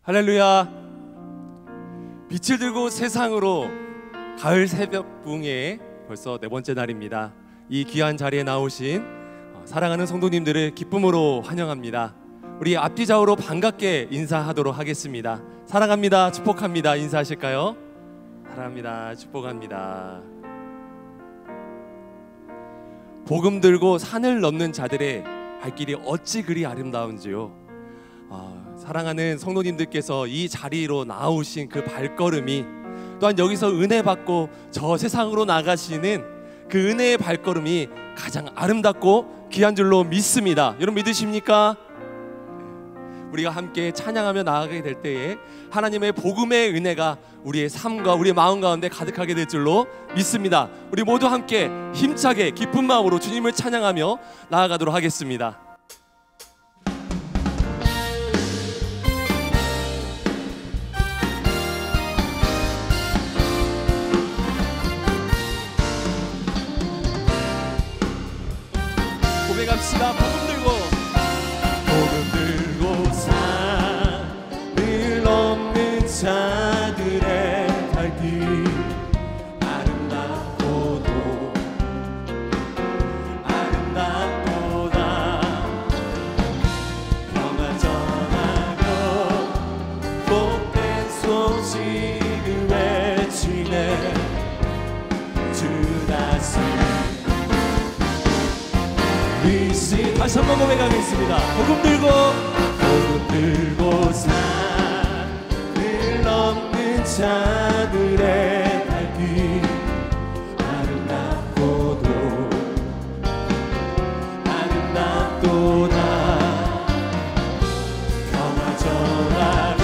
할렐루야. 빛을 들고 세상으로 가을 새벽붕의 벌써 네 번째 날입니다. 이 귀한 자리에 나오신 사랑하는 성도님들을 기쁨으로 환영합니다. 우리 앞뒤 좌우로 반갑게 인사하도록 하겠습니다. 사랑합니다, 축복합니다 인사하실까요? 사랑합니다, 축복합니다. 복음 들고 산을 넘는 자들의 발길이 어찌 그리 아름다운지요. 사랑하는 성도님들께서 이 자리로 나오신 그 발걸음이, 또한 여기서 은혜 받고 저 세상으로 나가시는 그 은혜의 발걸음이 가장 아름답고 귀한 줄로 믿습니다. 여러분 믿으십니까? 우리가 함께 찬양하며 나아가게 될 때에 하나님의 복음의 은혜가 우리의 삶과 우리의 마음 가운데 가득하게 될 줄로 믿습니다. 우리 모두 함께 힘차게 기쁜 마음으로 주님을 찬양하며 나아가도록 하겠습니다. 고백합시다. 복음 들고 산을 넘는 자들의 발길, 아름답도다 평화 전하며 복된 소식을 외치네. 주 다스 다시 한번 고백하겠습니다. 복음 들고 산을 넘는 자들의 발길, 아름답도다 평화 전하며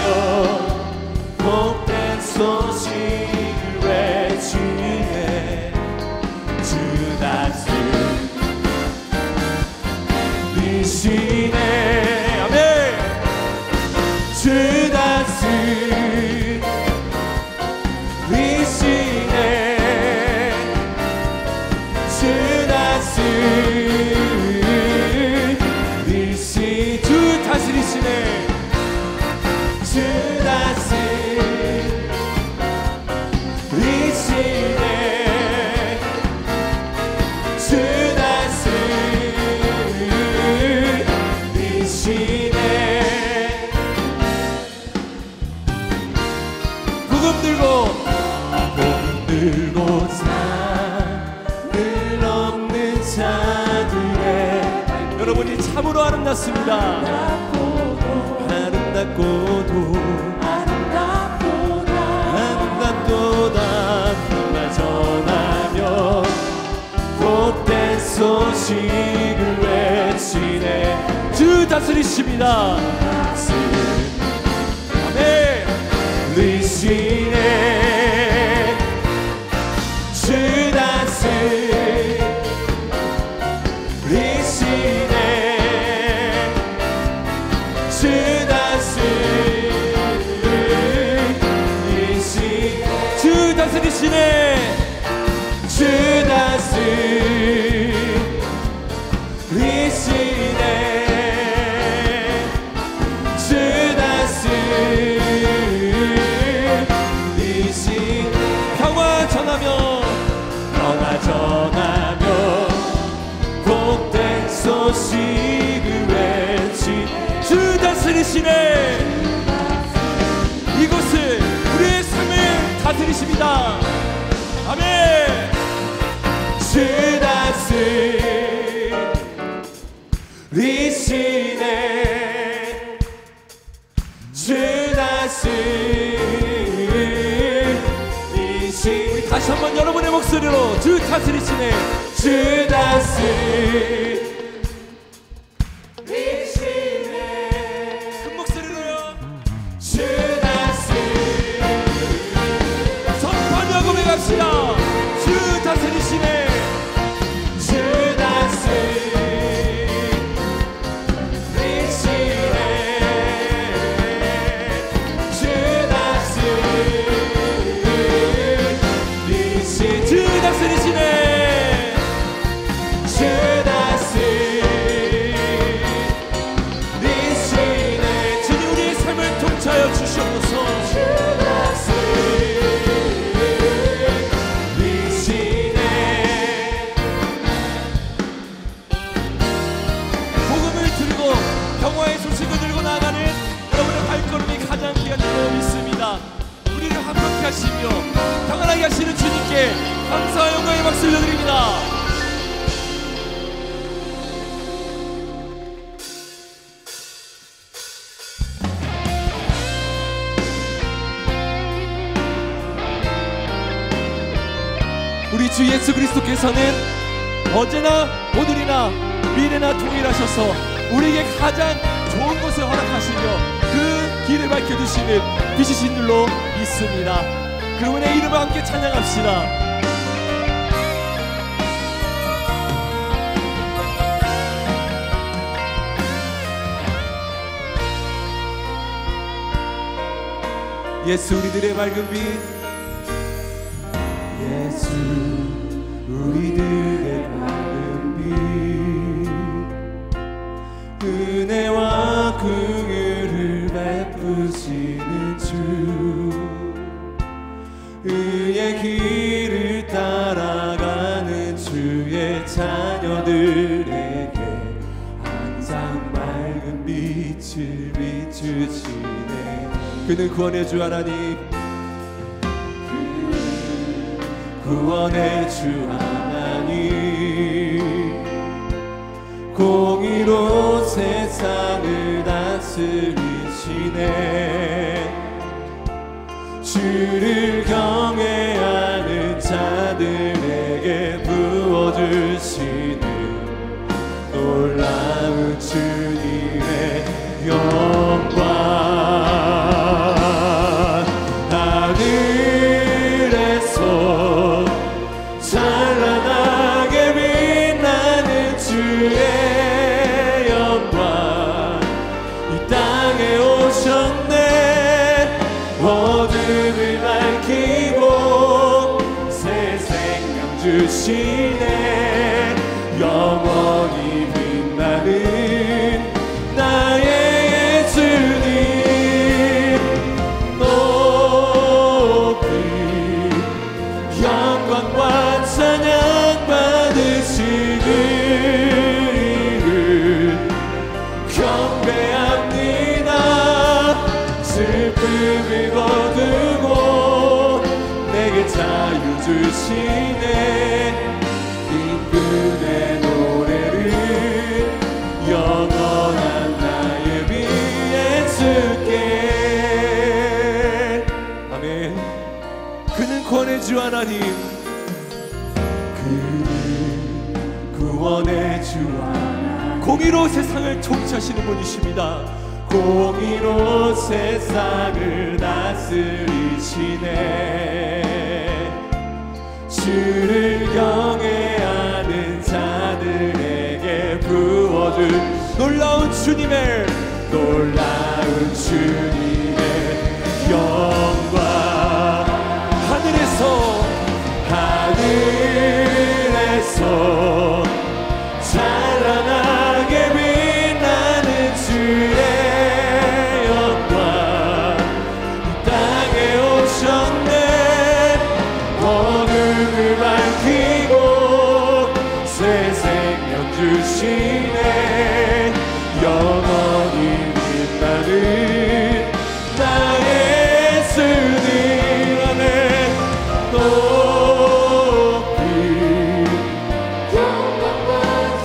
복된 소식을 외치네. 주 다스 이시네. 아멘. 주 다스 이시네. 주 다스 이시 주 다스리시네. 주 다스 이시네. 주 다스 복음 들고 산을 넘는 자들의 발길, 여러분이 참으로 아름답습니다. 아름답도다 평화 전하며 복된 소식을 외치네. 주 다스리십니다. 아멘. 리시네. 주 다스 리시네. 주 다스 리시 주 다스리시네. 주 다스 리시네. 주 다스 평화 전하며 복된 소식을 외치. 주 다스리시네. 이곳을 우리의 삶을 다스리십니다. 아멘. 주 다스리시네. 주 다스리시. 우리 다시 한번 여러분의 목소리로 주 다스리시네. 주 다스리시네. 큰 목소리로요. 주 다스리 선포하며 고백합시다. 주 다스리시네. 주 다스리시네. 주 다스리시네. 주 다스 주시옵소서. 복음을 들고 평화의 소식을 들고 나가는 여러분의 발걸음이 가장 귀한 줄 믿습니다. 우리를 함께 하시며 평안하게 하시는 주님께 감사와 영광의 박수 올려드립니다. 우리 주 예수 그리스도께서는 어제나 오늘이나 미래나 동일하셔서 우리에게 가장 좋은 것을 허락하시며 그 길을 밝혀주시는 빛이신 줄로 믿습니다. 그분의 이름을 함께 찬양합시다. 예수 우리들의 밝은 빛, 예수 우리들의 밝은 빛, 은혜와 긍휼을 베푸시는 주, 의의 길을 따라가는 주의 자녀들에게 항상 맑은 빛을 비추시네. 그는 구원의 주 하나님, 구원의 주 하나님, 공의로 세상을 다스리시네. 주를 경외하는 자들에게 부어주시는 놀라운 주님의 영광. 하늘에서 찬란하게 빛나는 주의 영광, 이 땅에 오셨네. 어둠을 밝히고 새 생명 주시네. 영원히 빛나는 나의 주님, 높이 영광과 찬양 받으시는 이를 경배합니다. 슬픔을 거두고 내게 자유 주시네. 기쁨의 노래를 영원한 나의 비 예수께. 아멘. 그는 구원의 주 하나님, 그는 구원의 주 하나님, 공의로 세상을 통치하시는 분이십니다. 공의로 세상을 다스리시네. 주를 경외하는 자들에게 부어준 놀라운 주님의 영광. 하늘에서 찬란하게 빛나는 주의 영광, 이 땅에 오셨네. 어둠을 밝히고 새 생명 주시네. 영원히 빛나는 나의 예수님 안에 높이 영광과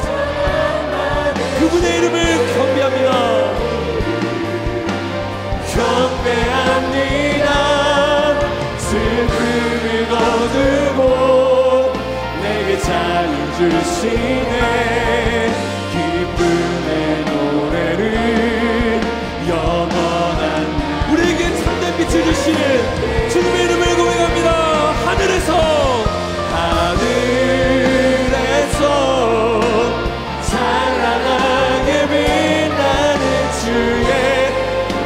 찬양하는 그분의 이름을 경배합니다. 경배합니다. 슬픔을 거두고 내게 자유 주시네. 기쁨의 노래를 영원한 우리에게 참된 빛을 주시는 주님의 이름을 고백합니다. 하늘에서 찬란하게 빛나는 주의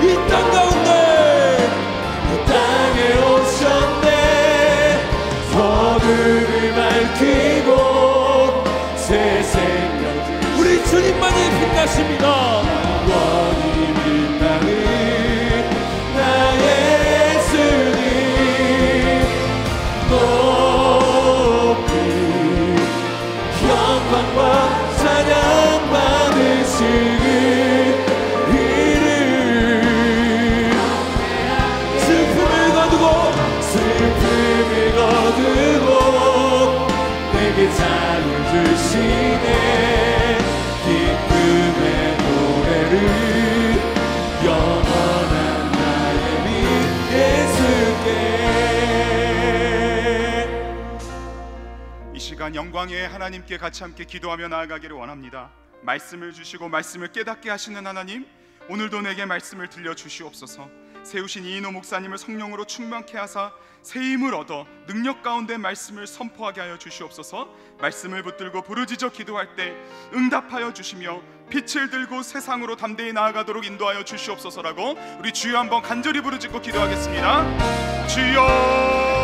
이 땅 가운데, 이 땅에 오셨네. 어둠을 밝히고 새 생명 시간 영광의 하나님께 같이 함께 기도하며 나아가기를 원합니다. 말씀을 주시고 말씀을 깨닫게 하시는 하나님, 오늘도 내게 말씀을 들려주시옵소서. 세우신 이인호 목사님을 성령으로 충만케 하사 새 힘을 얻어 능력 가운데 말씀을 선포하게 하여 주시옵소서. 말씀을 붙들고 부르짖어 기도할 때 응답하여 주시며 빛을 들고 세상으로 담대히 나아가도록 인도하여 주시옵소서라고 우리 주여 한번 간절히 부르짖고 기도하겠습니다. 주여,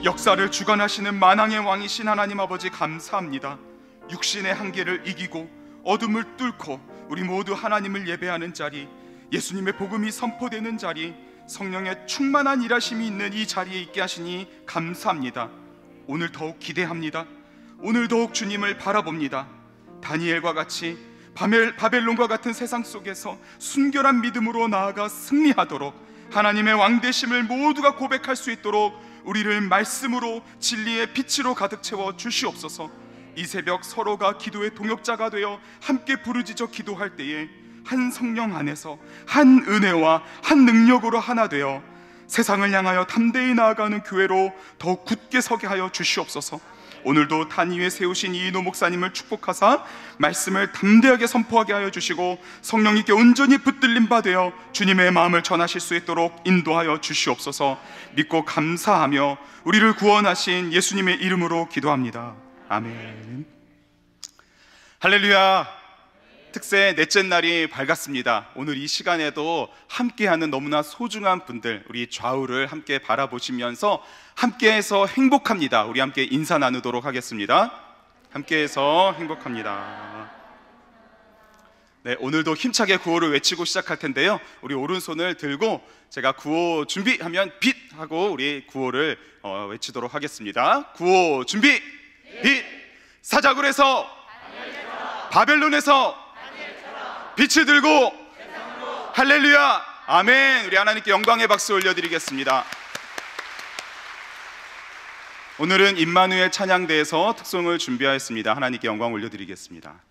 역사를 주관하시는 만왕의 왕이신 하나님 아버지 감사합니다. 육신의 한계를 이기고 어둠을 뚫고 우리 모두 하나님을 예배하는 자리, 예수님의 복음이 선포되는 자리, 성령의 충만한 일하심이 있는 이 자리에 있게 하시니 감사합니다. 오늘 더욱 기대합니다. 오늘 더욱 주님을 바라봅니다. 다니엘과 같이 바벨론과 같은 세상 속에서 순결한 믿음으로 나아가 승리하도록 하나님의 왕되심을 모두가 고백할 수 있도록 우리를 말씀으로 진리의 빛으로 가득 채워 주시옵소서. 이 새벽 서로가 기도의 동역자가 되어 함께 부르짖어 기도할 때에 한 성령 안에서 한 은혜와 한 능력으로 하나 되어 세상을 향하여 담대히 나아가는 교회로 더욱 굳게 서게 하여 주시옵소서. 오늘도 단 위에 세우신 이인호 목사님을 축복하사 말씀을 담대하게 선포하게 하여 주시고 성령님께 온전히 붙들림 받아 주님의 마음을 전하실 수 있도록 인도하여 주시옵소서. 믿고 감사하며 우리를 구원하신 예수님의 이름으로 기도합니다. 아멘. 할렐루야. 특세 넷째 날이 밝았습니다. 오늘 이 시간에도 함께하는 너무나 소중한 분들, 우리 좌우를 함께 바라보시면서 함께해서 행복합니다. 우리 함께 인사 나누도록 하겠습니다. 함께해서 행복합니다. 네, 오늘도 힘차게 구호를 외치고 시작할 텐데요. 우리 오른손을 들고 제가 구호 준비하면 빛 하고 우리 구호를 외치도록 하겠습니다. 구호 준비. 빛. 사자굴에서 바벨론에서 빛을 들고 할렐루야. 아멘. 우리 하나님께 영광의 박수 올려드리겠습니다. 오늘은 임마누엘 찬양대에서 특송을 준비하였습니다. 하나님께 영광 올려드리겠습니다.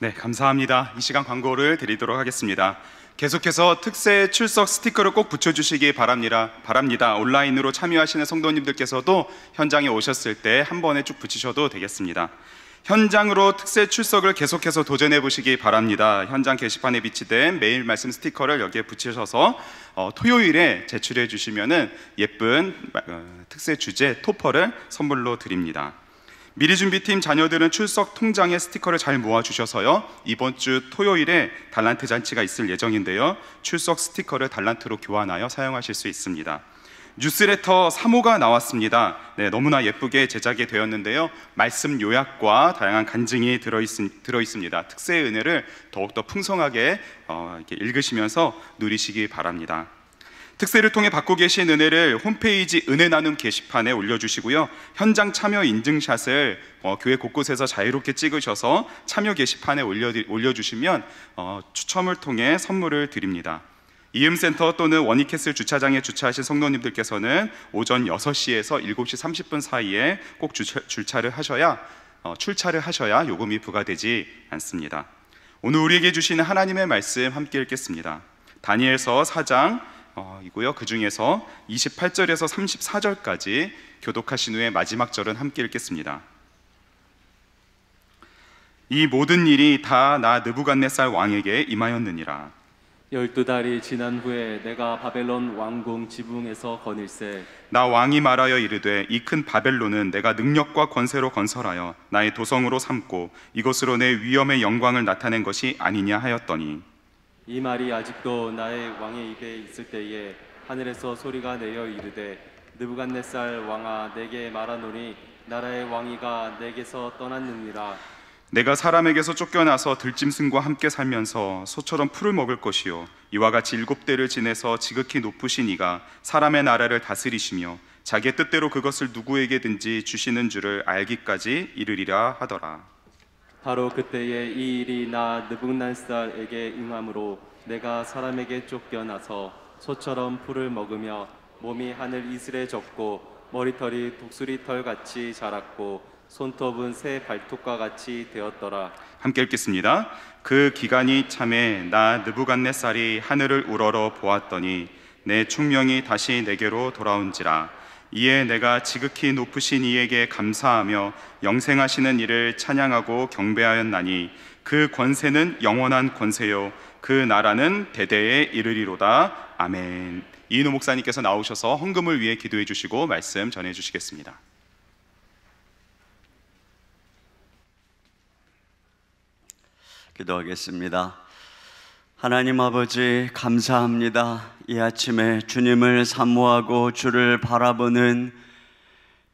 네, 감사합니다. 이 시간 광고를 드리도록 하겠습니다. 계속해서 특세 출석 스티커를 꼭 붙여주시기 바랍니다. 온라인으로 참여하시는 성도님들께서도 현장에 오셨을 때 한 번에 쭉 붙이셔도 되겠습니다. 현장으로 특세 출석을 계속해서 도전해 보시기 바랍니다. 현장 게시판에 비치된 매일 말씀 스티커를 여기에 붙이셔서 토요일에 제출해 주시면은 예쁜 특세 주제 토퍼를 선물로 드립니다. 미리 준비팀 자녀들은 출석 통장에 스티커를 잘 모아주셔서요, 이번 주 토요일에 달란트 잔치가 있을 예정인데요, 출석 스티커를 달란트로 교환하여 사용하실 수 있습니다. 뉴스레터 3호가 나왔습니다. 네, 너무나 예쁘게 제작이 되었는데요, 말씀 요약과 다양한 간증이 들어있습니다. 특세의 은혜를 더욱더 풍성하게 이렇게 읽으시면서 누리시기 바랍니다. 특세를 통해 받고 계신 은혜를 홈페이지 은혜 나눔 게시판에 올려주시고요, 현장 참여 인증샷을 교회 곳곳에서 자유롭게 찍으셔서 참여 게시판에 올려주시면 추첨을 통해 선물을 드립니다. 이음센터 또는 원익캐슬 주차장에 주차하신 성도님들께서는 오전 6시에서 7시 30분 사이에 꼭 출차를 하셔야 요금이 부과되지 않습니다. 오늘 우리에게 주시는 하나님의 말씀 함께 읽겠습니다. 다니엘서 4장 이고요. 그 중에서 28절에서 34절까지 교독하신 후에 마지막 절은 함께 읽겠습니다. 이 모든 일이 다 나 느부갓네살 왕에게 임하였느니라. 12달이 지난 후에 내가 바벨론 왕궁 지붕에서 거닐세, 나 왕이 말하여 이르되 이 큰 바벨론은 내가 능력과 권세로 건설하여 나의 도성으로 삼고 이것으로 내 위엄의 영광을 나타낸 것이 아니냐 하였더니, 이 말이 아직도 나의 왕의 입에 있을 때에 하늘에서 소리가 내어 이르되 느부갓네살 왕아, 내게 말하노니 나라의 왕위가 내게서 떠났느니라. 내가 사람에게서 쫓겨나서 들짐승과 함께 살면서 소처럼 풀을 먹을 것이요, 이와 같이 7대를 지내서 지극히 높으신 이가 사람의 나라를 다스리시며 자기의 뜻대로 그것을 누구에게든지 주시는 줄을 알기까지 이르리라 하더라. 바로 그때에 이 일이 나 느부갓네살에게 임함으로 내가 사람에게 쫓겨나서 소처럼 풀을 먹으며 몸이 하늘 이슬에 젖고 머리털이 독수리털 같이 자랐고 손톱은 새 발톱과 같이 되었더라. 함께 읽겠습니다. 그 기간이 참에 나 느부갓네살이 하늘을 우러러 보았더니 내 충명이 다시 내게로 돌아온지라. 이에 내가 지극히 높으신 이에게 감사하며 영생하시는 이를 찬양하고 경배하였나니 그 권세는 영원한 권세요 그 나라는 대대에 이르리로다. 아멘. 이인호 목사님께서 나오셔서 헌금을 위해 기도해 주시고 말씀 전해 주시겠습니다. 기도하겠습니다. 하나님 아버지, 감사합니다. 이 아침에 주님을 사모하고 주를 바라보는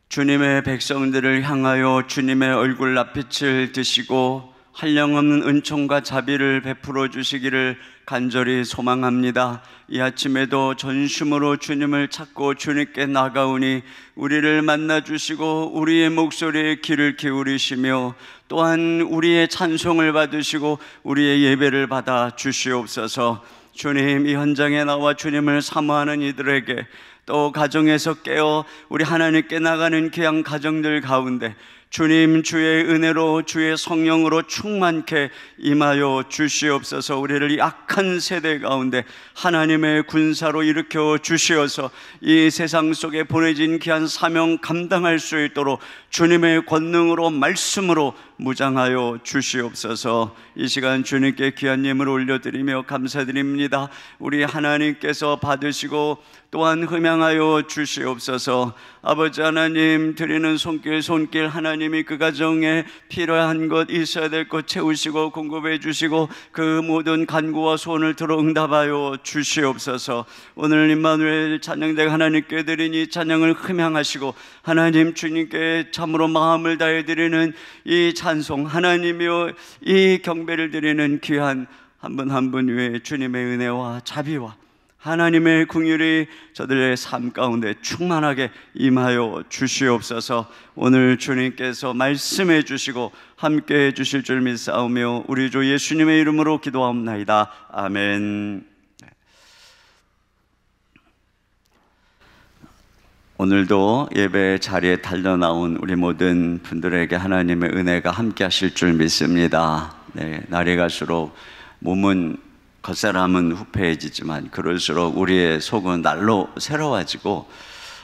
주님의 백성들을 향하여 주님의 얼굴 낯빛을 드시고 한량없는 은총과 자비를 베풀어 주시기를 간절히 소망합니다. 이 아침에도 전심으로 주님을 찾고 주님께 나가오니 우리를 만나 주시고 우리의 목소리에 귀를 기울이시며 또한 우리의 찬송을 받으시고 우리의 예배를 받아 주시옵소서. 주님, 이 현장에 나와 주님을 사모하는 이들에게 또 가정에서 깨어 우리 하나님께 나가는 귀한 가정들 가운데 주님 주의 은혜로 주의 성령으로 충만케 임하여 주시옵소서. 우리를 약한 세대 가운데 하나님의 군사로 일으켜 주시어서 이 세상 속에 보내진 귀한 사명 감당할 수 있도록 주님의 권능으로 말씀으로 무장하여 주시옵소서. 이 시간 주님께 귀한 예물 올려드리며 감사드립니다. 우리 하나님께서 받으시고 또한 흠양하여 주시옵소서. 아버지 하나님, 드리는 손길 하나님이 그 가정에 필요한 것, 있어야 될 것 채우시고 공급해 주시고 그 모든 간구와 소원을 들어 응답하여 주시옵소서. 오늘 임마누엘 찬양대가 하나님께 드리니 찬양을 흠양하시고 하나님 주님께 참으로 마음을 다해 드리는 이 찬송, 하나님이여 이 경배를 드리는 귀한 한 분 한 분 위에 주님의 은혜와 자비와 하나님의 긍휼이 저들의 삶 가운데 충만하게 임하여 주시옵소서. 오늘 주님께서 말씀해 주시고 함께 해 주실 줄 믿사오며 우리 주 예수님의 이름으로 기도하옵나이다. 아멘. 오늘도 예배 자리에 달려나온 우리 모든 분들에게 하나님의 은혜가 함께 하실 줄 믿습니다. 네, 날이 갈수록 몸은 겉사람은 후패해지지만 그럴수록 우리의 속은 날로 새로워지고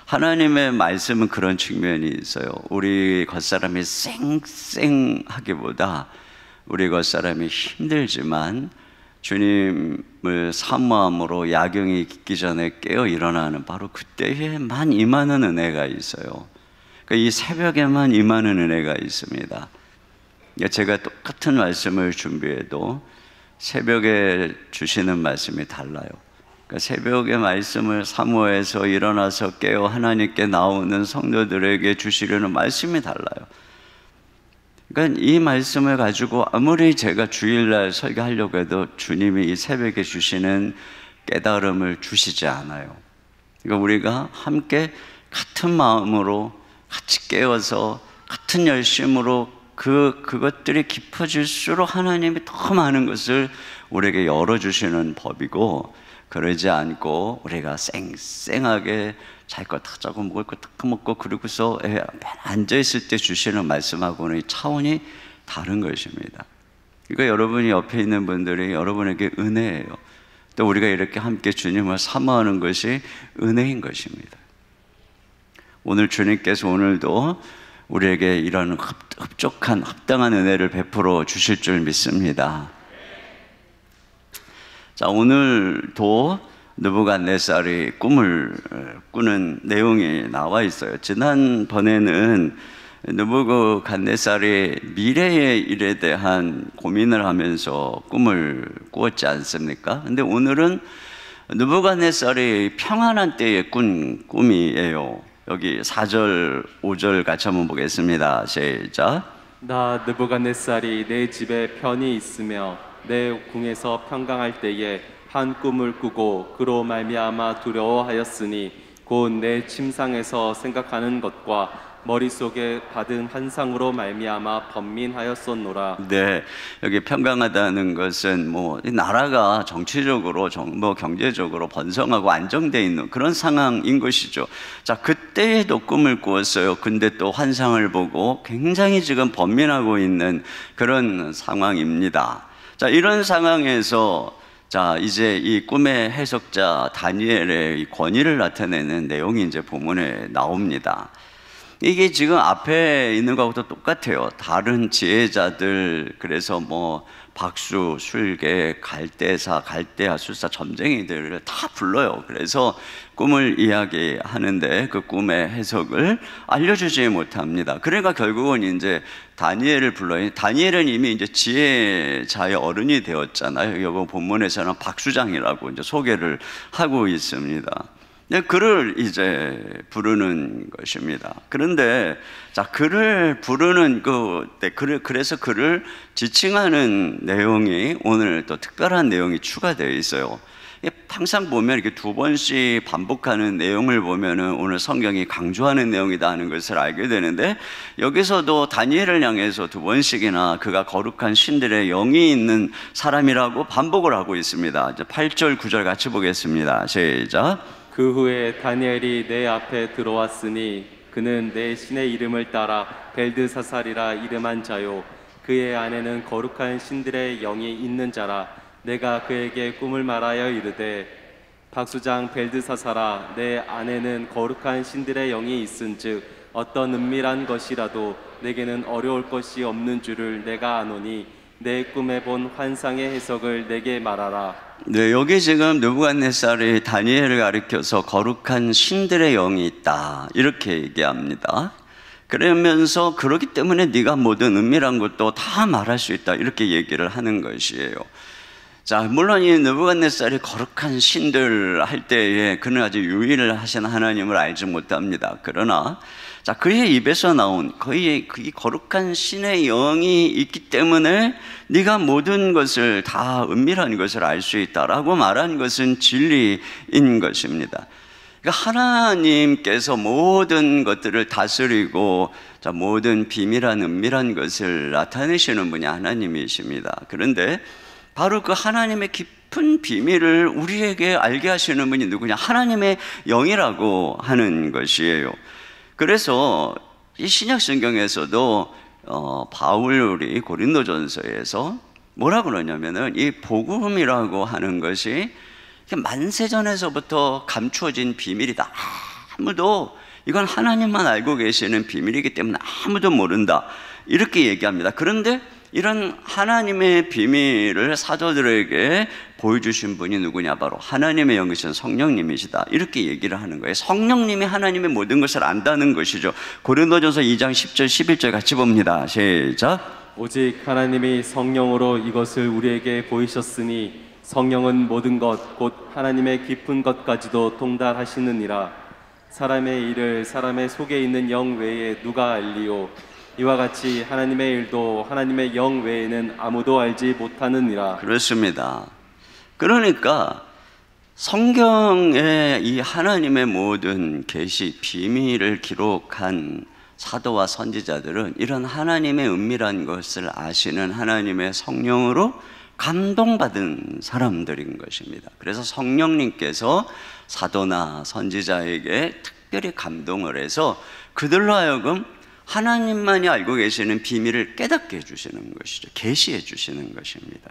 하나님의 말씀은 그런 측면이 있어요. 우리 겉사람이 쌩쌩하기보다 우리 겉사람이 힘들지만 주님을 사모함으로 야경이 깊기 전에 깨어 일어나는 바로 그때에만 임하는 은혜가 있어요. 그러니까 이 새벽에만 임하는 은혜가 있습니다. 제가 똑같은 말씀을 준비해도 새벽에 주시는 말씀이 달라요. 그러니까 새벽의 말씀을 사모해서 일어나서 깨어 하나님께 나오는 성도들에게 주시려는 말씀이 달라요. 그러니까 이 말씀을 가지고 아무리 제가 주일날 설교하려고 해도 주님이 이 새벽에 주시는 깨달음을 주시지 않아요. 그러니까 우리가 함께 같은 마음으로 같이 깨어서 같은 열심으로 그것들이 깊어질수록 하나님이 더 많은 것을 우리에게 열어주시는 법이고, 그러지 않고 우리가 쌩쌩하게 잘 거 다 자고 먹을 거 다 먹고 그러고서 앉아있을 때 주시는 말씀하고는 차원이 다른 것입니다. 그러니까 여러분이 옆에 있는 분들이 여러분에게 은혜예요. 또 우리가 이렇게 함께 주님을 사모하는 것이 은혜인 것입니다. 오늘 주님께서 오늘도 우리에게 이런 흡족한 합당한 은혜를 베풀어 주실 줄 믿습니다. 자, 오늘도 느부갓네살이 꿈을 꾸는 내용이 나와 있어요. 지난번에는 느부갓네살이 미래의 일에 대한 고민을 하면서 꿈을 꾸었지 않습니까? 근데 오늘은 느부갓네살이 평안한 때에 꾼 꿈이에요. 여기 4절, 5절 같이 한번 보겠습니다. 시작. 나 느부갓네살이 내 집에 편히 있으며 내 궁에서 평강할 때에 한 꿈을 꾸고 그로 말미암아 두려워하였으니 곧 내 침상에서 생각하는 것과 머릿속에 받은 환상으로 말미암아 번민하였었노라. 네, 여기 평강하다는 것은 이 나라가 정치적으로 경제적으로 번성하고 안정되어 있는 그런 상황인 것이죠. 자, 그때에도 꿈을 꾸었어요. 근데 또 환상을 보고 굉장히 지금 번민하고 있는 그런 상황입니다. 자, 이런 상황에서 자, 이제 이 꿈의 해석자 다니엘의 이 권위를 나타내는 내용이 이제 본문에 나옵니다. 이게 지금 앞에 있는 것하고 똑같아요. 다른 지혜자들, 그래서 박수, 술계, 갈대사, 갈대아술사, 점쟁이들을 다 불러요. 그래서 꿈을 이야기하는데 그 꿈의 해석을 알려주지 못합니다. 그러니까 결국은 이제 다니엘을 불러요. 다니엘은 이미 이제 지혜자의 어른이 되었잖아요. 여기 본문에서는 박수장이라고 이제 소개를 하고 있습니다. 그를 이제 부르는 것입니다. 그런데 자, 그를 부르는 그래서 그를 지칭하는 내용이 오늘 또 특별한 내용이 추가되어 있어요. 항상 보면 이렇게 두 번씩 반복하는 내용을 보면은 오늘 성경이 강조하는 내용이다 하는 것을 알게 되는데, 여기서도 다니엘을 향해서 두 번씩이나 그가 거룩한 신들의 영이 있는 사람이라고 반복을 하고 있습니다. 이제 8절, 9절 같이 보겠습니다. 시작. 그 후에 다니엘이 내 앞에 들어왔으니 그는 내 신의 이름을 따라 벨드사살이라 이름한 자요 그의 안에는 거룩한 신들의 영이 있는 자라. 내가 그에게 꿈을 말하여 이르되 박수장 벨드사살아, 내 안에는 거룩한 신들의 영이 있은즉 어떤 은밀한 것이라도 내게는 어려울 것이 없는 줄을 내가 아노니 내 꿈에 본 환상의 해석을 내게 말하라. 네, 여기 지금 느부갓네살이 다니엘을 가리켜서 거룩한 신들의 영이 있다 이렇게 얘기합니다. 그러면서 그렇기 때문에 네가 모든 은밀한 것도 다 말할 수 있다 이렇게 얘기를 하는 것이에요. 자, 물론 이 느부갓네살이 거룩한 신들 할 때에 그는 아주 유일하신 하나님을 알지 못합니다. 그러나 자, 그의 입에서 나온 그의 거룩한 신의 영이 있기 때문에 네가 모든 것을 다 은밀한 것을 알 수 있다라고 말한 것은 진리인 것입니다. 그러니까 하나님께서 모든 것들을 다스리고 자, 모든 비밀한 은밀한 것을 나타내시는 분이 하나님이십니다. 그런데 바로 그 하나님의 깊은 비밀을 우리에게 알게 하시는 분이 누구냐? 하나님의 영이라고 하는 것이에요. 그래서 이 신약 성경에서도 바울이 고린도전서에서 뭐라 그러냐면은 이 복음이라고 하는 것이 만세전에서부터 감추어진 비밀이다. 아무도 이건 하나님만 알고 계시는 비밀이기 때문에 아무도 모른다. 이렇게 얘기합니다. 그런데 이런 하나님의 비밀을 사도들에게 보여주신 분이 누구냐? 바로 하나님의 영이신 성령님이시다. 이렇게 얘기를 하는 거예요. 성령님이 하나님의 모든 것을 안다는 것이죠. 고린도전서 2장 10절 11절 같이 봅니다. 시작. 오직 하나님이 성령으로 이것을 우리에게 보이셨으니 성령은 모든 것 곧 하나님의 깊은 것까지도 통달하시느니라. 사람의 일을 사람의 속에 있는 영 외에 누가 알리요? 이와 같이 하나님의 일도 하나님의 영 외에는 아무도 알지 못하느니라. 그렇습니다. 그러니까 성경에 이 하나님의 모든 계시 비밀을 기록한 사도와 선지자들은 이런 하나님의 은밀한 것을 아시는 하나님의 성령으로 감동받은 사람들인 것입니다. 그래서 성령님께서 사도나 선지자에게 특별히 감동을 해서 그들로 하여금 하나님만이 알고 계시는 비밀을 깨닫게 해주시는 것이죠. 계시해 주시는 것입니다.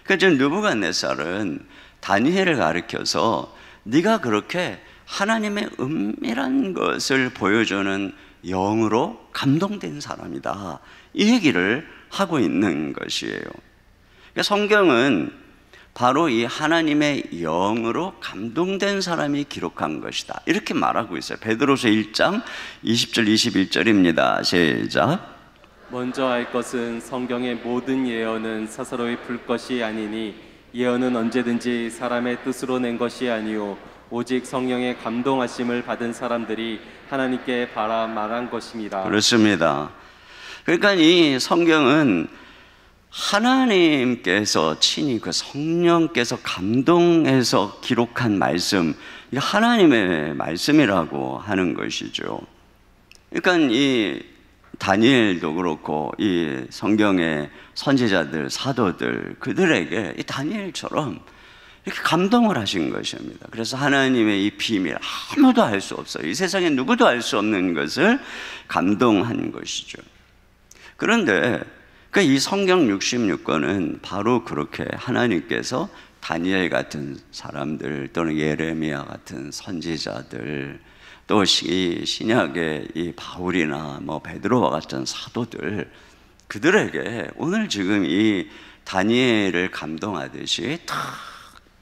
그러니까 지금 느부갓네살은 다니엘을 가리켜서 네가 그렇게 하나님의 은밀한 것을 보여주는 영으로 감동된 사람이다. 이 얘기를 하고 있는 것이에요. 그러니까 성경은 바로 이 하나님의 영으로 감동된 사람이 기록한 것이다. 이렇게 말하고 있어요. 베드로서 1장 20절 21절입니다. 시작. 먼저 알 것은 성경의 모든 예언은 사사로이 풀 것이 아니니 예언은 언제든지 사람의 뜻으로 낸 것이 아니요 오직 성령의 감동하심을 받은 사람들이 하나님께 바라 말한 것입니다. 그렇습니다. 그러니까 이 성경은 하나님께서 친히 그 성령께서 감동해서 기록한 말씀, 이 하나님의 말씀이라고 하는 것이죠. 그러니까 이 다니엘도 그렇고 이 성경의 선지자들, 사도들 그들에게 이 다니엘처럼 이렇게 감동을 하신 것입니다. 그래서 하나님의 이 비밀 아무도 알 수 없어요. 이 세상에 누구도 알 수 없는 것을 감동한 것이죠. 그런데 이 성경 66권은 바로 그렇게 하나님께서 다니엘 같은 사람들 또는 예레미야 같은 선지자들 또 신약의 이 바울이나 베드로와 같은 사도들 그들에게 오늘 지금 이 다니엘을 감동하듯이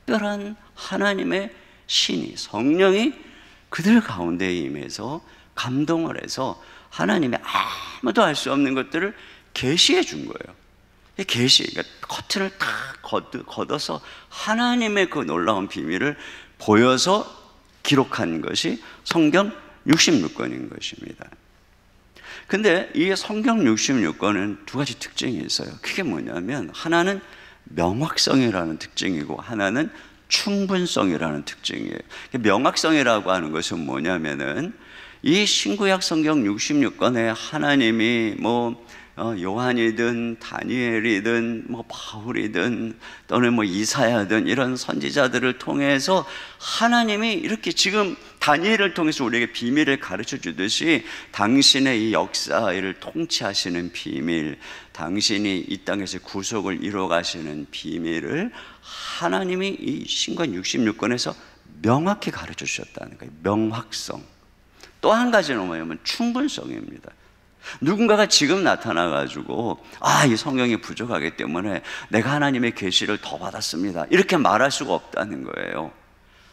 특별한 하나님의 신이 성령이 그들 가운데 임해서 감동을 해서 하나님의 아무도 알 수 없는 것들을 계시해 준 거예요. 이 계시, 그러니까 커튼을 딱 걷어서 하나님의 그 놀라운 비밀을 보여서 기록한 것이 성경 66권인 것입니다. 근데 이 성경 66권은 두 가지 특징이 있어요. 그게 뭐냐면 하나는 명확성이라는 특징이고 하나는 충분성이라는 특징이에요. 명확성이라고 하는 것은 뭐냐면은 이 신구약 성경 66권에 하나님이 요한이든 다니엘이든 뭐 바울이든 또는 뭐 이사야든 이런 선지자들을 통해서 하나님이 이렇게 지금 다니엘을 통해서 우리에게 비밀을 가르쳐 주듯이 당신의 이 역사를 통치하시는 비밀, 당신이 이 땅에서 구속을 이루어 가시는 비밀을 하나님이 이 신구약 66권에서 명확히 가르쳐 주셨다는 거예요. 명확성. 또 한 가지는 뭐냐면 충분성입니다. 누군가가 지금 나타나가지고 이 성경이 부족하기 때문에 내가 하나님의 계시를 더 받았습니다, 이렇게 말할 수가 없다는 거예요.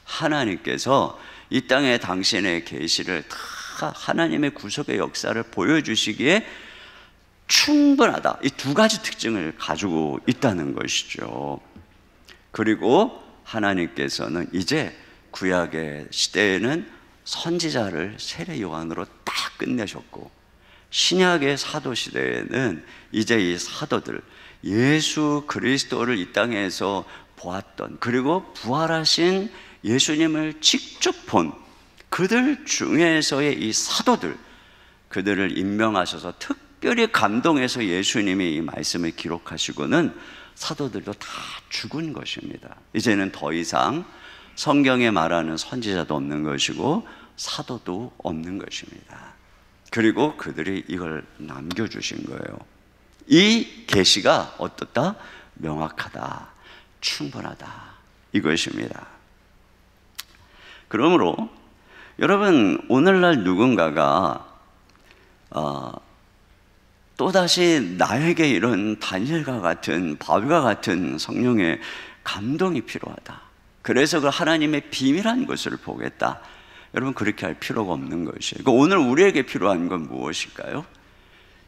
하나님께서 이 땅에 당신의 계시를 다 하나님의 구속의 역사를 보여주시기에 충분하다, 이 두 가지 특징을 가지고 있다는 것이죠. 그리고 하나님께서는 이제 구약의 시대에는 선지자를 세례 요한으로 딱 끝내셨고, 신약의 사도 시대에는 이제 이 사도들, 예수 그리스도를 이 땅에서 보았던, 그리고 부활하신 예수님을 직접 본 그들 중에서의 이 사도들, 그들을 임명하셔서 특별히 감동해서 예수님이 이 말씀을 기록하시고는 사도들도 다 죽은 것입니다. 이제는 더 이상 성경에 말하는 선지자도 없는 것이고 사도도 없는 것입니다. 그리고 그들이 이걸 남겨주신 거예요. 이 계시가 어떻다? 명확하다, 충분하다, 이것입니다. 그러므로 여러분, 오늘날 누군가가 또다시 나에게 이런 다니엘과 같은, 바울과 같은 성령의 감동이 필요하다, 그래서 그 하나님의 비밀한 것을 보겠다, 여러분, 그렇게 할 필요가 없는 것이에요. 그러니까 오늘 우리에게 필요한 건 무엇일까요?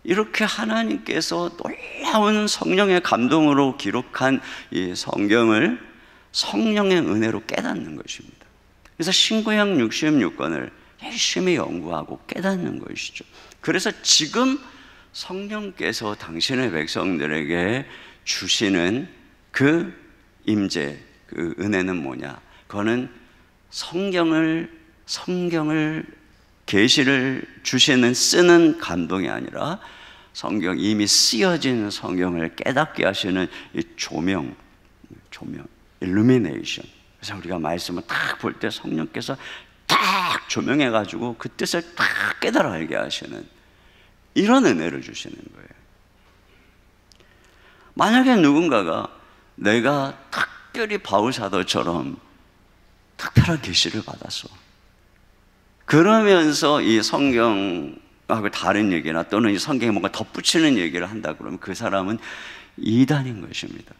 이렇게 하나님께서 놀라운 성령의 감동으로 기록한 이 성경을 성령의 은혜로 깨닫는 것입니다. 그래서 신구약 66권을 열심히 연구하고 깨닫는 것이죠. 그래서 지금 성령께서 당신의 백성들에게 주시는 그 임재, 그 은혜는 뭐냐? 그거는 성경을 계시를 주시는, 쓰는 감동이 아니라 성경, 이미 쓰여진 성경을 깨닫게 하시는 이 조명, illumination. 그래서 우리가 말씀을 딱 볼 때 성령께서 딱 조명해 가지고 그 뜻을 딱 깨달아 알게 하시는 이런 은혜를 주시는 거예요. 만약에 누군가가 내가 특별히 바울 사도처럼 특별한 계시를 받았어, 그러면서 이 성경하고 다른 얘기나 또는 이 성경에 뭔가 덧붙이는 얘기를 한다 그러면 그 사람은 이단인 것입니다.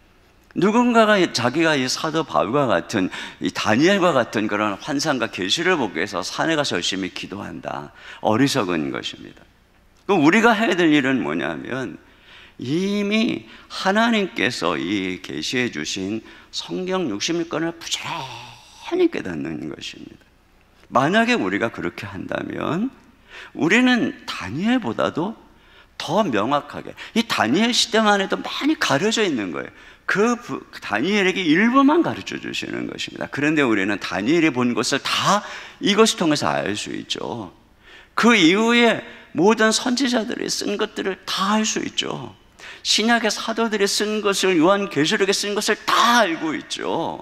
누군가가 자기가 이 사도 바울과 같은, 이 다니엘과 같은 그런 환상과 계시를 보기 위해서 산에 가서 열심히 기도한다, 어리석은 것입니다. 그럼 우리가 해야 될 일은 뭐냐면 이미 하나님께서 이 계시해 주신 성경 66권을 부지런히 깨닫는 것입니다. 만약에 우리가 그렇게 한다면 우리는 다니엘보다도 더 명확하게, 이 다니엘 시대만 해도 많이 가려져 있는 거예요. 그 다니엘에게 일부만 가르쳐 주시는 것입니다. 그런데 우리는 다니엘이 본 것을 다 이것을 통해서 알 수 있죠. 그 이후에 모든 선지자들이 쓴 것들을 다 알 수 있죠. 신약의 사도들이 쓴 것을, 요한계시록에 쓴 것을 다 알고 있죠.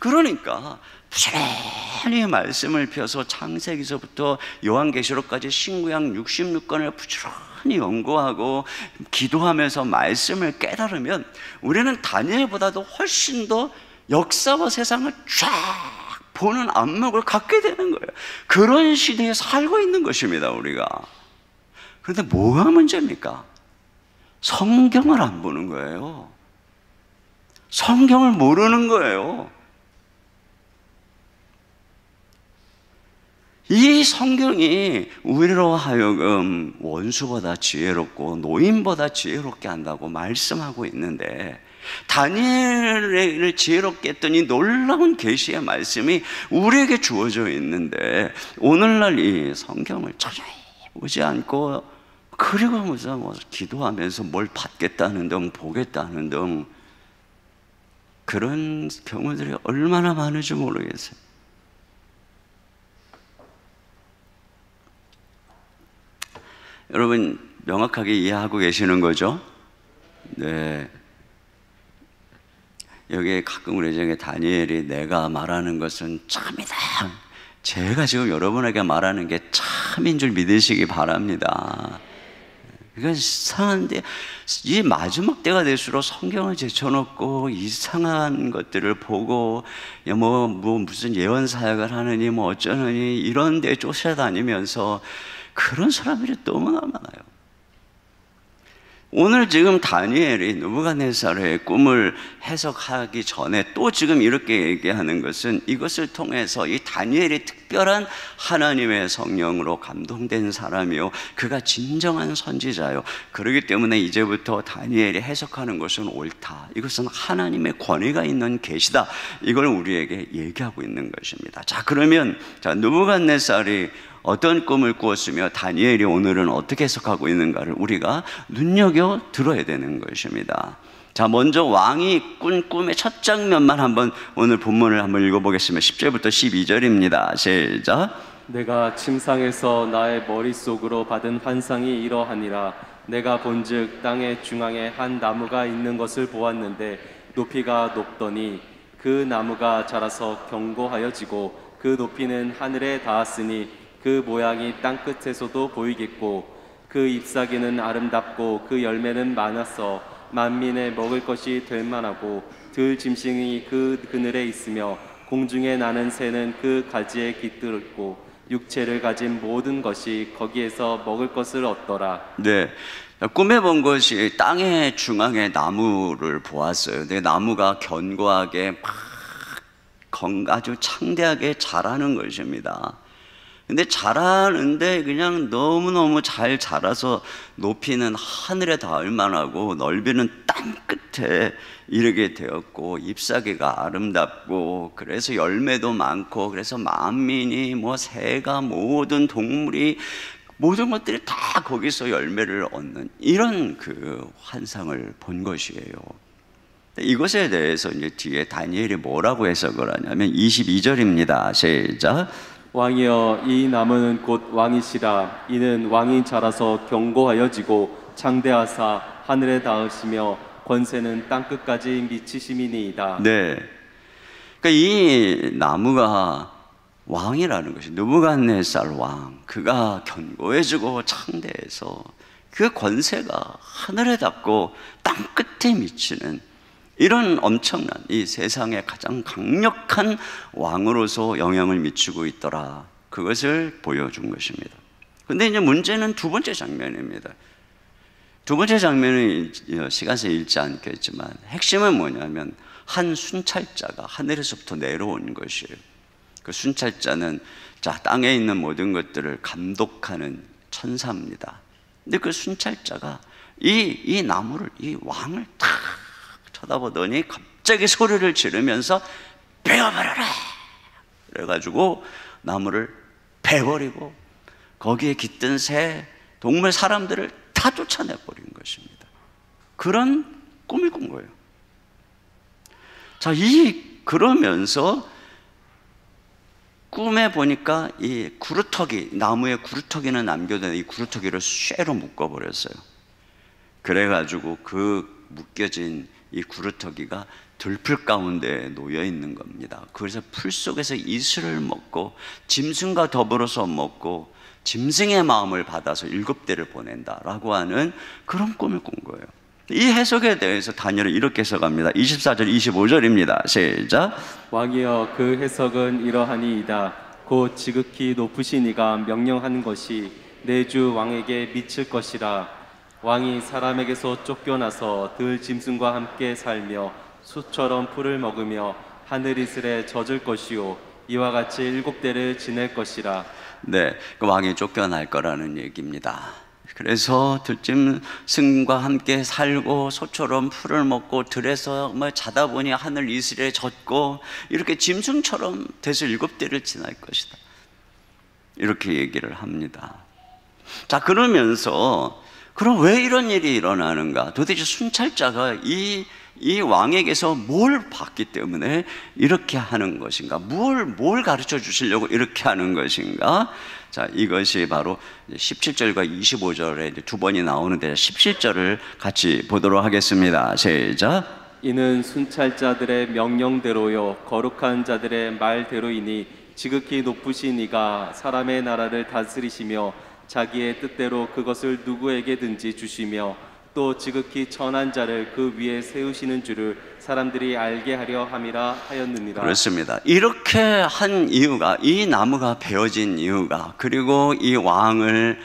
그러니까 부지런히 말씀을 펴서 창세기서부터 요한계시록까지 신구약 66권을 부지런히 연구하고 기도하면서 말씀을 깨달으면 우리는 다니엘보다도 훨씬 더 역사와 세상을 쫙 보는 안목을 갖게 되는 거예요. 그런 시대에 살고 있는 것입니다, 우리가. 그런데 뭐가 문제입니까? 성경을 안 보는 거예요. 성경을 모르는 거예요. 이 성경이 우리로 하여금 원수보다 지혜롭고 노인보다 지혜롭게 한다고 말씀하고 있는데, 다니엘을 지혜롭게 했던 이 놀라운 계시의 말씀이 우리에게 주어져 있는데, 오늘날 이 성경을 자세히 보지 않고, 그리고 무슨 기도하면서 뭘 받겠다는 등 보겠다는 등 그런 경우들이 얼마나 많은지 모르겠어요. 여러분, 명확하게 이해하고 계시는 거죠? 네. 여기에 가끔 우리 중에 다니엘이 내가 말하는 것은 참이다. 제가 지금 여러분에게 말하는 게 참인 줄 믿으시기 바랍니다. 그러니까 이상한데 이 마지막 때가 될수록 성경을 제쳐놓고 이상한 것들을 보고 무슨 예언 사역을 하느니 뭐 어쩌느니 이런 데 쫓아다니면서 그런 사람들이 너무나 많아요. 오늘 지금 다니엘이 느부갓네살의 꿈을 해석하기 전에 또 지금 이렇게 얘기하는 것은 이것을 통해서 이 다니엘이 특별한 하나님의 성령으로 감동된 사람이요, 그가 진정한 선지자요, 그렇기 때문에 이제부터 다니엘이 해석하는 것은 옳다, 이것은 하나님의 권위가 있는 계시다, 이걸 우리에게 얘기하고 있는 것입니다. 자, 그러면 느부갓네살이 어떤 꿈을 꾸었으며 다니엘이 오늘은 어떻게 해석하고 있는가를 우리가 눈여겨 들어야 되는 것입니다. 자, 먼저 왕이 꾼 꿈의 첫 장면만 한번 오늘 본문을 한번 읽어보겠습니다. 10절부터 12절입니다. 시작. 내가 침상에서 나의 머릿속으로 받은 환상이 이러하니라. 내가 본즉 땅의 중앙에 한 나무가 있는 것을 보았는데 높이가 높더니 그 나무가 자라서 견고하여지고 그 높이는 하늘에 닿았으니 그 모양이 땅끝에서도 보이겠고 그 잎사귀는 아름답고 그 열매는 많아서 만민의 먹을 것이 될 만하고 들 짐승이 그 그늘에 있으며 공중에 나는 새는 그 가지에 깃들었고 육체를 가진 모든 것이 거기에서 먹을 것을 얻더라. 네, 꿈에 본 것이 땅의 중앙에 나무를 보았어요. 근데 나무가 견고하게 아주 창대하게 자라는 것입니다. 근데 자라는데 그냥 너무너무 잘 자라서 높이는 하늘에 닿을 만하고 넓이는 땅 끝에 이르게 되었고 잎사귀가 아름답고 그래서 열매도 많고 그래서 만민이 새가 모든 동물이 모든 것들이 다 거기서 열매를 얻는 이런 그 환상을 본 것이에요. 이것에 대해서 이제 뒤에 다니엘이 뭐라고 해석을 하냐면 22절입니다. 시작. 왕이여, 이 나무는 곧 왕이시라. 이는 왕이 자라서 견고하여지고 창대하사 하늘에 닿으시며 권세는 땅끝까지 미치심이니이다. 네, 그러니까 이 나무가 왕이라는 것이 느부갓네살 왕, 그가 견고해지고 창대해서 그 권세가 하늘에 닿고 땅끝에 미치는 이런 엄청난 이 세상의 가장 강력한 왕으로서 영향을 미치고 있더라, 그것을 보여준 것입니다. 근데 이제 문제는 두 번째 장면입니다. 두 번째 장면은 시간상 읽지 않겠지만 핵심은 뭐냐면 한 순찰자가 하늘에서부터 내려온 것이에요. 그 순찰자는 땅에 있는 모든 것들을 감독하는 천사입니다. 근데 그 순찰자가 이 나무를, 이 왕을 탁 쳐다보더니 갑자기 소리를 지르면서 베어버려라! 그래가지고 나무를 베버리고 거기에 깃든 새, 동물, 사람들을 다 쫓아내버린 것입니다. 그런 꿈을 꾼 거예요. 자, 그러면서 꿈에 보니까 이 구루터기, 나무에 구루터기는 남겨둔 이 구루터기를 쇠로 묶어버렸어요. 그래가지고 그 묶여진 이 구루터기가 들풀 가운데 놓여 있는 겁니다. 그래서 풀 속에서 이슬을 먹고 짐승과 더불어서 먹고 짐승의 마음을 받아서 7대를 보낸다라고 하는 그런 꿈을 꾼 거예요. 이 해석에 대해서 다니엘은 이렇게 해석합니다. 24절 25절입니다. 시작. 왕이여, 그 해석은 이러하니이다. 곧 지극히 높으신 이가 명령한 것이 내 주 왕에게 미칠 것이라. 왕이 사람에게서 쫓겨나서 들 짐승과 함께 살며 수처럼 풀을 먹으며 하늘 이슬에 젖을 것이요 이와 같이 7대를 지낼 것이라. 네, 그 왕이 쫓겨날 거라는 얘기입니다. 그래서 들짐승과 함께 살고 소처럼 풀을 먹고 들에서 자다 보니 하늘 이슬에 젖고 이렇게 짐승처럼 돼서 7대를 지날 것이다, 이렇게 얘기를 합니다. 자, 그러면서 그럼 왜 이런 일이 일어나는가? 도대체 순찰자가 이 왕에게서 뭘 봤기 때문에 이렇게 하는 것인가? 뭘 가르쳐 주시려고 이렇게 하는 것인가? 자, 이것이 바로 17절과 25절에 두 번이 나오는데 17절을 같이 보도록 하겠습니다. 시작. 이는 순찰자들의 명령대로요 거룩한 자들의 말대로이니 지극히 높으신 이가 사람의 나라를 다스리시며 자기의 뜻대로 그것을 누구에게든지 주시며 또 지극히 천한 자를 그 위에 세우시는 줄을 사람들이 알게 하려 함이라 하였느니라. 그렇습니다. 이렇게 한 이유가, 이 나무가 베어진 이유가, 그리고 이 왕을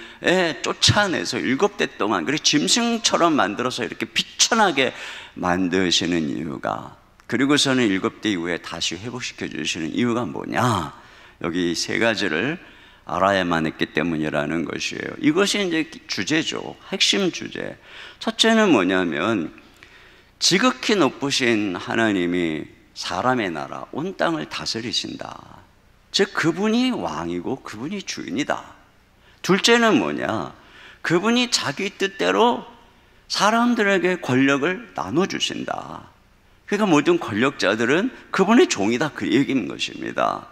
쫓아내서 7대 동안 그리고 짐승처럼 만들어서 이렇게 비천하게 만드시는 이유가, 그리고서는 7대 이후에 다시 회복시켜 주시는 이유가 뭐냐? 여기 세 가지를 알아야만 했기 때문이라는 것이에요. 이것이 이제 주제죠. 핵심 주제. 첫째는 뭐냐면 지극히 높으신 하나님이 사람의 나라, 온 땅을 다스리신다. 즉 그분이 왕이고 그분이 주인이다. 둘째는 뭐냐? 그분이 자기 뜻대로 사람들에게 권력을 나눠주신다. 그러니까 모든 권력자들은 그분의 종이다, 그 얘기인 것입니다.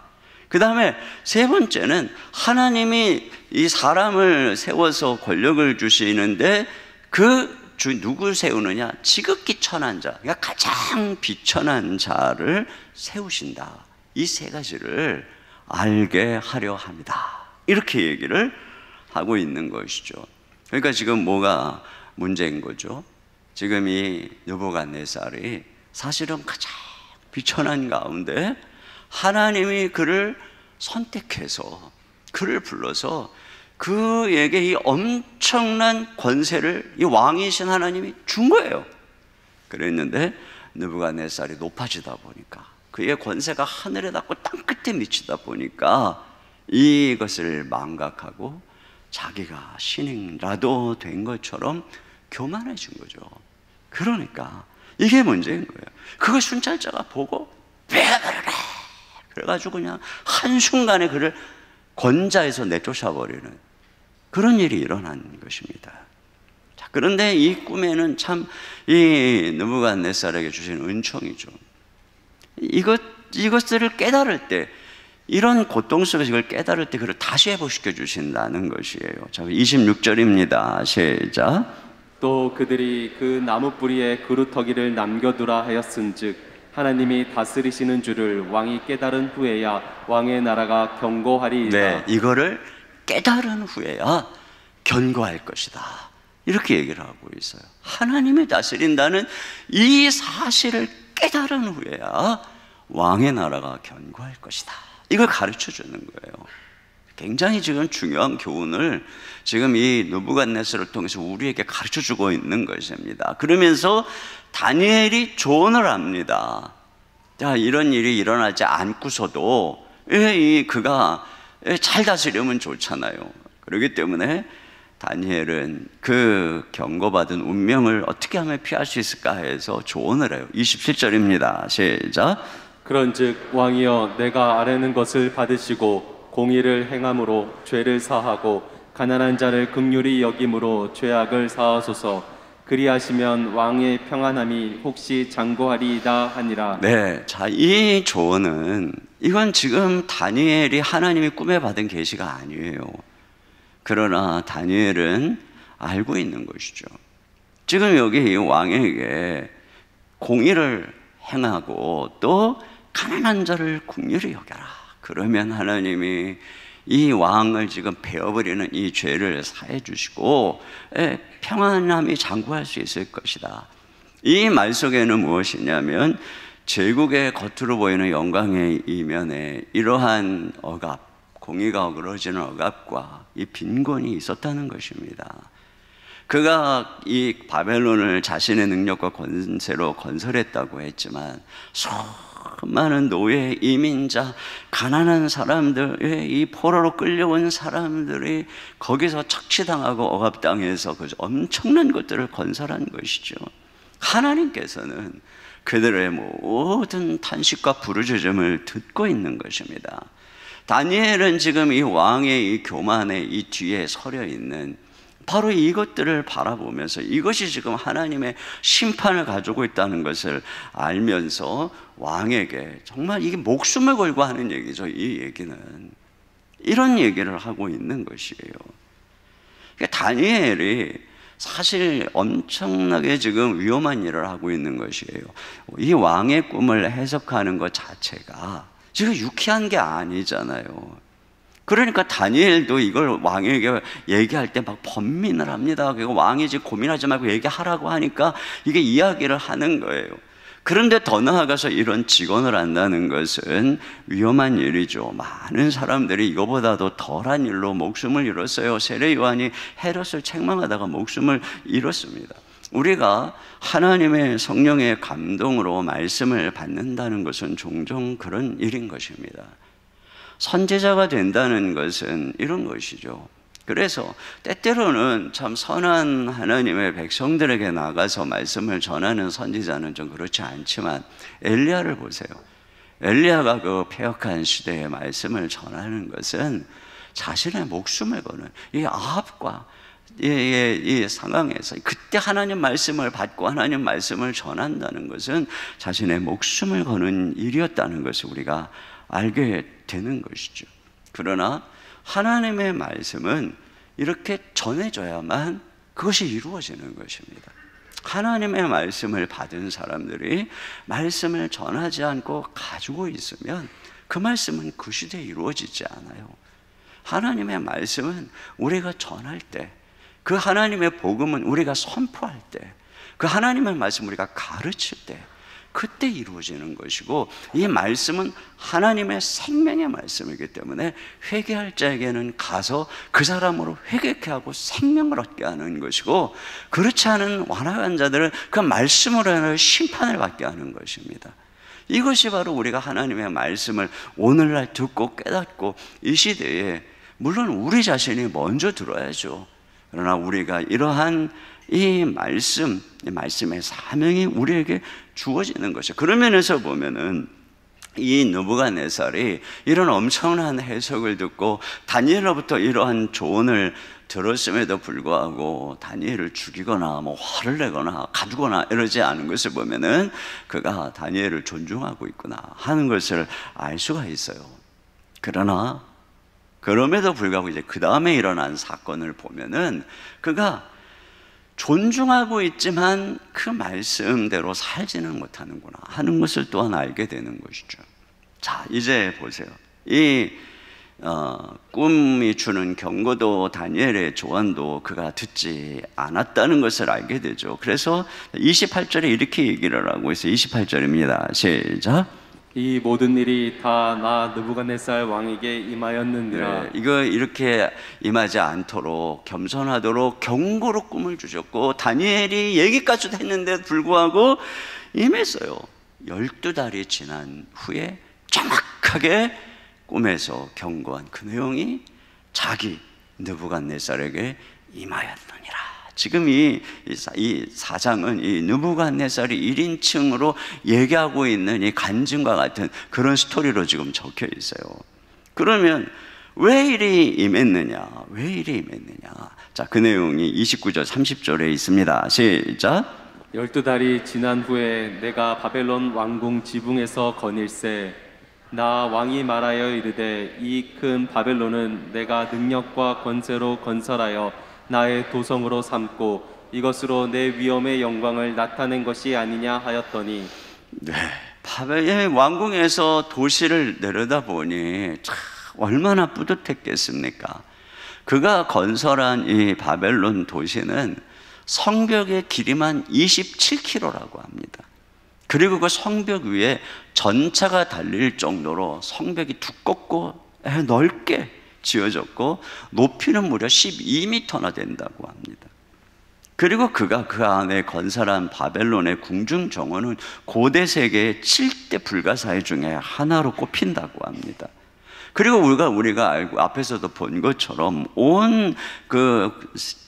그 다음에 세 번째는 하나님이 이 사람을 세워서 권력을 주시는데 그 누구 세우느냐? 지극히 천한 자, 그러니까 가장 비천한 자를 세우신다. 이 세 가지를 알게 하려 합니다. 이렇게 얘기를 하고 있는 것이죠. 그러니까 지금 뭐가 문제인 거죠? 지금 이 느부갓네살이 사실은 가장 비천한 가운데 하나님이 그를 선택해서 그를 불러서 그에게 이 엄청난 권세를 이 왕이신 하나님이 준 거예요. 그랬는데 느부갓네살이 높아지다 보니까, 그의 권세가 하늘에 닿고 땅끝에 미치다 보니까 이것을 망각하고 자기가 신이라도 된 것처럼 교만해진 거죠. 그러니까 이게 문제인 거예요. 그걸 순찰자가 보고 그래가지고 그냥 한순간에 그를 권자에서 내쫓아버리는 그런 일이 일어난 것입니다. 자, 그런데 이 꿈에는 참 이 느부갓네살에게 주신 은총이죠. 이것들을 깨달을 때, 이런 고통 속에서 이걸 깨달을 때 그를 다시 회복시켜 주신다는 것이에요. 자, 26절입니다. 시작. 또 그들이 그 나무 뿌리에 그루터기를 남겨두라 하였은즉 하나님이 다스리시는 줄을 왕이 깨달은 후에야 왕의 나라가 견고하리이다. 네, 이거를 깨달은 후에야 견고할 것이다. 이렇게 얘기를 하고 있어요. 하나님이 다스린다는 이 사실을 깨달은 후에야 왕의 나라가 견고할 것이다. 이걸 가르쳐 주는 거예요. 굉장히 지금 중요한 교훈을 지금 이 느부갓네살을 통해서 우리에게 가르쳐 주고 있는 것입니다. 그러면서 다니엘이 조언을 합니다. 자, 이런 일이 일어나지 않고서도 그가 잘 다스리면 좋잖아요. 그렇기 때문에 다니엘은 그 경고받은 운명을 어떻게 하면 피할 수 있을까 해서 조언을 해요. 27절입니다. 시작. 그런즉 왕이여 내가 아뢰는 것을 받으시고 공의를 행함으로 죄를 사하고 가난한 자를 긍휼히 여김으로 죄악을 사하소서. 그리하시면 왕의 평안함이 혹시 장고하리이다 하니라. 네, 자, 이 조언은 이건 지금 다니엘이 하나님이 꿈에 받은 계시가 아니에요. 그러나 다니엘은 알고 있는 것이죠. 지금 여기 왕에게 공의를 행하고 또 가난한 자를 긍휼히 여겨라. 그러면 하나님이 이 왕을 지금 베어버리는 이 죄를 사해 주시고 평안함이 장구할 수 있을 것이다. 이 말 속에는 무엇이냐면 제국의 겉으로 보이는 영광의 이면에 이러한 억압, 공의가 어그러지는 억압과 이 빈곤이 있었다는 것입니다. 그가 이 바벨론을 자신의 능력과 권세로 건설했다고 했지만 수많은 노예, 이민자, 가난한 사람들, 이 포로로 끌려온 사람들이 거기서 착취당하고 억압당해서 그 엄청난 것들을 건설한 것이죠. 하나님께서는 그들의 모든 탄식과 부르짖음을 듣고 있는 것입니다. 다니엘은 지금 이 왕의 이 교만의 이 뒤에 서려 있는 바로 이것들을 바라보면서 이것이 지금 하나님의 심판을 가지고 있다는 것을 알면서 왕에게 정말 이게 목숨을 걸고 하는 얘기죠. 이 얘기는 이런 얘기를 하고 있는 것이에요. 그러니까 다니엘이 사실 엄청나게 지금 위험한 일을 하고 있는 것이에요. 이 왕의 꿈을 해석하는 것 자체가 지금 유쾌한 게 아니잖아요. 그러니까 다니엘도 이걸 왕에게 얘기할 때 막 번민을 합니다. 그리고 왕이 지금 고민하지 말고 얘기하라고 하니까 이게 이야기를 하는 거예요. 그런데 더 나아가서 이런 직언을 한다는 것은 위험한 일이죠. 많은 사람들이 이거보다도 덜한 일로 목숨을 잃었어요. 세례 요한이 헤롯을 책망하다가 목숨을 잃었습니다. 우리가 하나님의 성령의 감동으로 말씀을 받는다는 것은 종종 그런 일인 것입니다. 선지자가 된다는 것은 이런 것이죠. 그래서 때때로는 참 선한 하나님의 백성들에게 나가서 말씀을 전하는 선지자는 좀 그렇지 않지만 엘리야를 보세요. 엘리야가 그 패역한 시대의 말씀을 전하는 것은 자신의 목숨을 거는 이 아합과 이 상황에서 그때 하나님 말씀을 받고 하나님 말씀을 전한다는 것은 자신의 목숨을 거는 일이었다는 것을 우리가 알게 되는 것이죠. 그러나 하나님의 말씀은 이렇게 전해져야만 그것이 이루어지는 것입니다. 하나님의 말씀을 받은 사람들이 말씀을 전하지 않고 가지고 있으면 그 말씀은 그 시대에 이루어지지 않아요. 하나님의 말씀은 우리가 전할 때, 그 하나님의 복음은 우리가 선포할 때, 그 하나님의 말씀 우리가 가르칠 때, 그때 이루어지는 것이고, 이 말씀은 하나님의 생명의 말씀이기 때문에 회개할 자에게는 가서 그 사람으로 회개케 하고 생명을 얻게 하는 것이고, 그렇지 않은 완악한 자들은 그 말씀으로 인하여 심판을 받게 하는 것입니다. 이것이 바로 우리가 하나님의 말씀을 오늘날 듣고 깨닫고 이 시대에 물론 우리 자신이 먼저 들어야죠. 그러나 우리가 이러한 이 말씀의 사명이 우리에게 주어지는 것이죠. 그런 면에서 보면은 이 느부갓네살이 이런 엄청난 해석을 듣고 다니엘로부터 이러한 조언을 들었음에도 불구하고 다니엘을 죽이거나 뭐 화를 내거나 가두거나 이러지 않은 것을 보면은 그가 다니엘을 존중하고 있구나 하는 것을 알 수가 있어요. 그러나 그럼에도 불구하고 이제 그 다음에 일어난 사건을 보면은 그가 존중하고 있지만 그 말씀대로 살지는 못하는구나 하는 것을 또한 알게 되는 것이죠. 자, 이제 보세요. 이 꿈이 주는 경고도 다니엘의 조언도 그가 듣지 않았다는 것을 알게 되죠. 그래서 28절에 이렇게 얘기를 하고 있어요. 28절입니다. 시작. 이 모든 일이 다 나 느부갓네살 왕에게 임하였느니라. 네, 이거 이렇게 임하지 않도록 겸손하도록 경고로 꿈을 주셨고 다니엘이 얘기까지도 했는데 불구하고 임했어요. 12달이 지난 후에 정확하게 꿈에서 경고한 그 내용이 자기 느부갓네살에게 임하였느니라. 지금 이 사장은 이 느부갓네살이 1인칭으로 얘기하고 있는 이 간증과 같은 그런 스토리로 지금 적혀 있어요. 그러면 왜 이리 임했느냐? 왜 이리 임했느냐? 자, 그 내용이 29절 30절에 있습니다. 시작. 12달이 지난 후에 내가 바벨론 왕궁 지붕에서 거닐세 나 왕이 말하여 이르되 이 큰 바벨론은 내가 능력과 권세로 건설하여 나의 도성으로 삼고 이것으로 내 위엄의 영광을 나타낸 것이 아니냐 하였더니, 네, 바벨론 왕궁에서 도시를 내려다보니 참 얼마나 뿌듯했겠습니까? 그가 건설한 이 바벨론 도시는 성벽의 길이만 27km라고 합니다. 그리고 그 성벽 위에 전차가 달릴 정도로 성벽이 두껍고 넓게 지어졌고 높이는 무려 12m나 된다고 합니다. 그리고 그가 그 안에 건설한 바벨론의 궁중 정원은 고대 세계의 7대 불가사의 중에 하나로 꼽힌다고 합니다. 그리고 우리가 알고 앞에서도 본 것처럼 온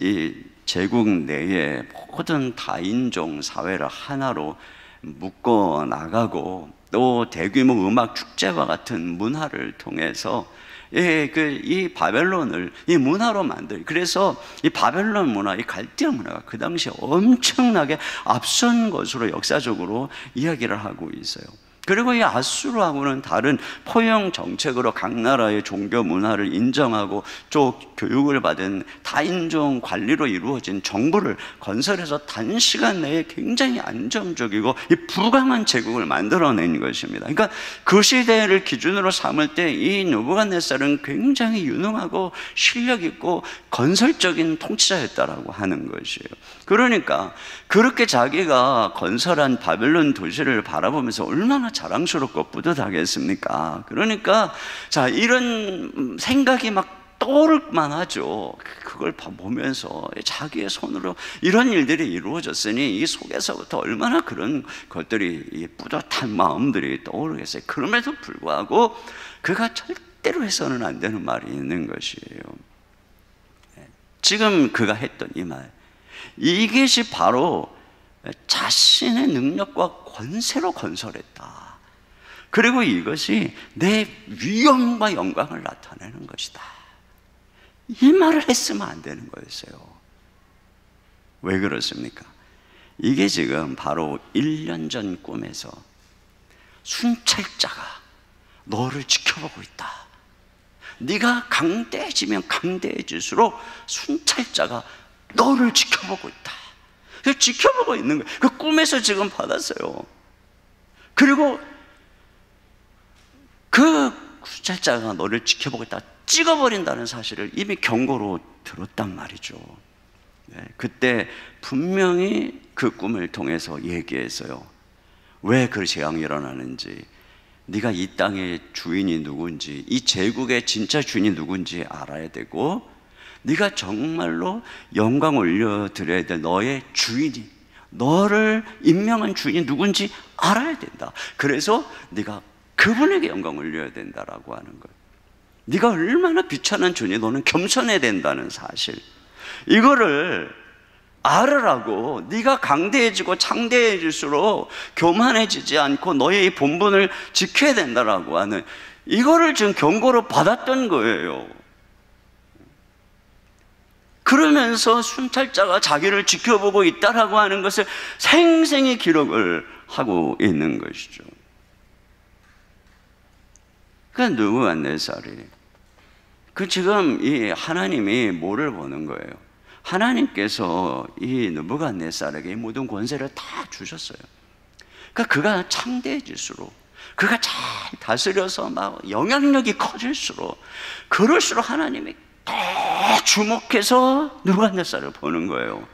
이 제국 내에 모든 다인종 사회를 하나로 묶어 나가고 또 대규모 음악 축제와 같은 문화를 통해서 이 바벨론을 이 문화로 그래서 이 바벨론 문화, 이 갈대아 문화가 그 당시에 엄청나게 앞선 것으로 역사적으로 이야기를 하고 있어요. 그리고 이 아수르하고는 다른 포용 정책으로 각 나라의 종교 문화를 인정하고 또 교육을 받은 다인종 관리로 이루어진 정부를 건설해서 단시간 내에 굉장히 안정적이고 이 부강한 제국을 만들어낸 것입니다. 그러니까 그 시대를 기준으로 삼을 때 이 느부갓네살은 굉장히 유능하고 실력 있고 건설적인 통치자였다라고 하는 것이에요. 그러니까 그렇게 자기가 건설한 바벨론 도시를 바라보면서 얼마나 자랑스럽고 뿌듯하겠습니까? 그러니까 자, 이런 생각이 막 떠오를 만하죠. 그걸 보면서 자기의 손으로 이런 일들이 이루어졌으니 이 속에서부터 얼마나 그런 것들이, 뿌듯한 마음들이 떠오르겠어요. 그럼에도 불구하고 그가 절대로 해서는 안 되는 말이 있는 것이에요. 지금 그가 했던 이 말, 이것이 바로 자신의 능력과 권세로 건설했다. 그리고 이것이 내 위엄과 영광을 나타내는 것이다. 이 말을 했으면 안 되는 거였어요. 왜 그렇습니까? 이게 지금 바로 1년 전 꿈에서 순찰자가 너를 지켜보고 있다. 네가 강대해지면 강대해질수록 순찰자가 너를 지켜보고 있다. 지켜보고 있는 거예요. 그 꿈에서 지금 받았어요. 그리고 그 순찰자가 너를 지켜보고 있다, 찍어버린다는 사실을 이미 경고로 들었단 말이죠. 그때 분명히 그 꿈을 통해서 얘기했어요. 왜 그 재앙이 일어나는지, 네가 이 땅의 주인이 누군지, 이 제국의 진짜 주인이 누군지 알아야 되고, 네가 정말로 영광 올려드려야 될 너의 주인이, 너를 임명한 주인이 누군지 알아야 된다. 그래서 네가 그분에게 영광 올려야 된다라고 하는 거예요. 네가 얼마나 비천한 존재, 너는 겸손해야 된다는 사실, 이거를 알으라고. 네가 강대해지고 창대해질수록 교만해지지 않고 너의 이 본분을 지켜야 된다라고 하는, 이거를 지금 경고로 받았던 거예요. 그러면서 순찰자가 자기를 지켜보고 있다라고 하는 것을 생생히 기록을 하고 있는 것이죠. 그러니까 느부갓네살이, 지금 이 하나님이 뭐를 보는 거예요? 하나님께서 이 느부갓네살에게 이 모든 권세를 다 주셨어요. 그러니까 그가 창대해질수록, 그가 잘 다스려서 막 영향력이 커질수록, 그럴수록 하나님이 더 주목해서 느부갓네살을 보는 거예요.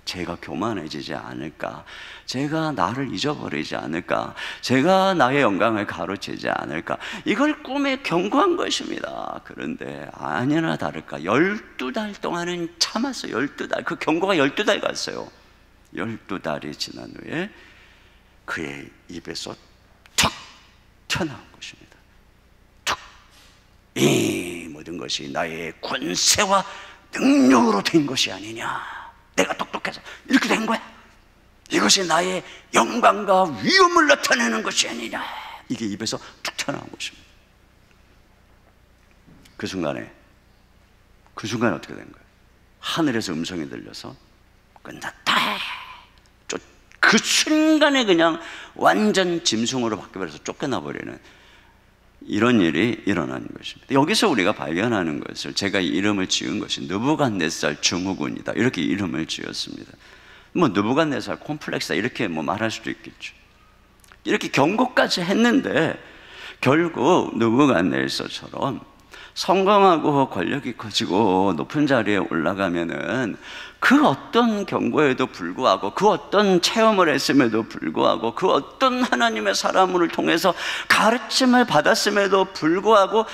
제가 교만해지지 않을까, 제가 나를 잊어버리지 않을까, 제가 나의 영광을 가로채지 않을까, 이걸 꿈에 경고한 것입니다. 그런데 아니나 다를까 12달 동안은 참았어요. 12달, 그 경고가 12달 갔어요. 12달이 지난 후에 그의 입에서 툭 튀어나온 것입니다. 툭. 이 모든 것이 나의 권세와 능력으로 된 것이 아니냐, 내가 똑똑해서 이렇게 된 거야, 이것이 나의 영광과 위엄을 나타내는 것이 아니냐, 이게 입에서 툭 튀어나온 것입니다. 그 순간에 어떻게 된 거예요? 하늘에서 음성이 들려서 끝났다. 그 순간에 그냥 완전 짐승으로 바뀌어버려서 쫓겨나버리는 이런 일이 일어나는 것입니다. 여기서 우리가 발견하는 것을, 제가 이름을 지은 것이 느부갓네살 증후군이다, 이렇게 이름을 지었습니다. 느부갓네살 콤플렉스다, 이렇게 말할 수도 있겠죠. 이렇게 경고까지 했는데 결국 느부갓네살처럼 성공하고 권력이 커지고 높은 자리에 올라가면은 그 어떤 경고에도 불구하고, 그 어떤 체험을 했음에도 불구하고, 그 어떤 하나님의 사람을 통해서 가르침을 받았음에도 불구하고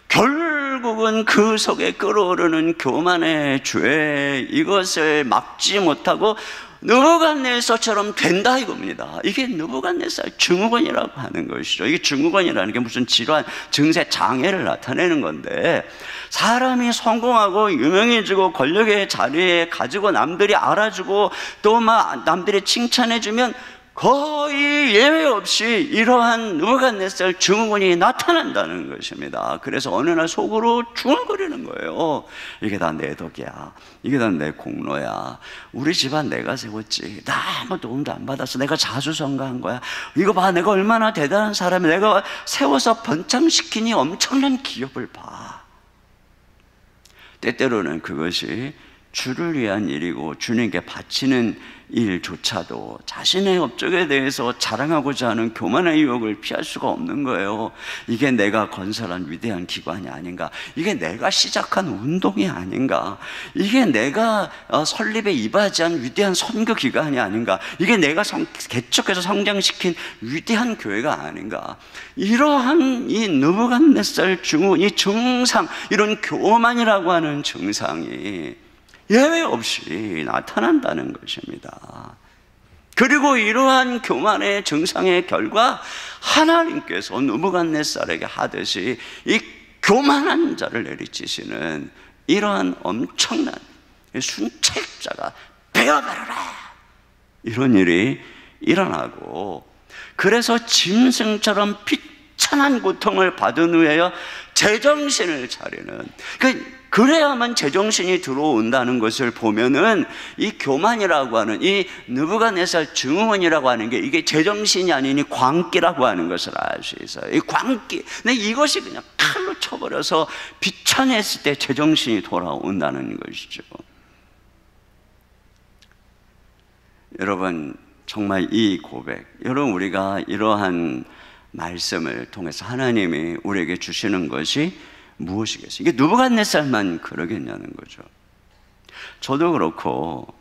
결국은 그 속에 끓어오르는 교만의 죄, 이것을 막지 못하고 느부갓네살처럼 된다 이겁니다. 이게 느부갓네살 증후군이라고 하는 것이죠. 이게 증후군이라는 게 무슨 질환, 증세, 장애를 나타내는 건데, 사람이 성공하고 유명해지고 권력의 자리에 가지고 남들이 알아주고 또 막 남들이 칭찬해주면 거의 예외 없이 이러한 느부갓네살 증후군이 나타난다는 것입니다. 그래서 어느 날 속으로 중얼거리는 거예요. 이게 다 내 덕이야. 이게 다 내 공로야. 우리 집안 내가 세웠지. 나 아무 도움도 안 받았어. 내가 자수성가한 거야. 이거 봐, 내가 얼마나 대단한 사람이야. 내가 세워서 번창시키니 엄청난 기업을 봐. 때때로는 그것이 주를 위한 일이고 주님께 바치는 일조차도 자신의 업적에 대해서 자랑하고자 하는 교만의 유혹을 피할 수가 없는 거예요. 이게 내가 건설한 위대한 기관이 아닌가, 이게 내가 시작한 운동이 아닌가, 이게 내가 설립에 이바지한 위대한 선교 기관이 아닌가, 이게 내가 개척해서 성장시킨 위대한 교회가 아닌가. 이러한 이 느부갓네살 증후군, 이 증상, 이런 교만이라고 하는 증상이 예외 없이 나타난다는 것입니다. 그리고 이러한 교만의 증상의 결과 하나님께서 느부갓네살에게 하듯이 이 교만한 자를 내리치시는 이러한 엄청난 순책자가 베어버려라, 이런 일이 일어나고, 그래서 짐승처럼 비천한 고통을 받은 후에야 제정신을 차리는, 그래야만 제정신이 들어온다는 것을 보면은 이 교만이라고 하는, 이 느부갓네살 증후군이라고 하는 게 이게 제정신이 아니니 광기라고 하는 것을 알 수 있어요. 이 광기, 근데 이것이 그냥 칼로 쳐버려서 비천했을 때 제정신이 돌아온다는 것이죠. 여러분, 정말 이 고백, 여러분, 우리가 이러한 말씀을 통해서 하나님이 우리에게 주시는 것이 무엇이겠어요? 이게 느부갓네살만 그러겠냐는 거죠. 저도 그렇고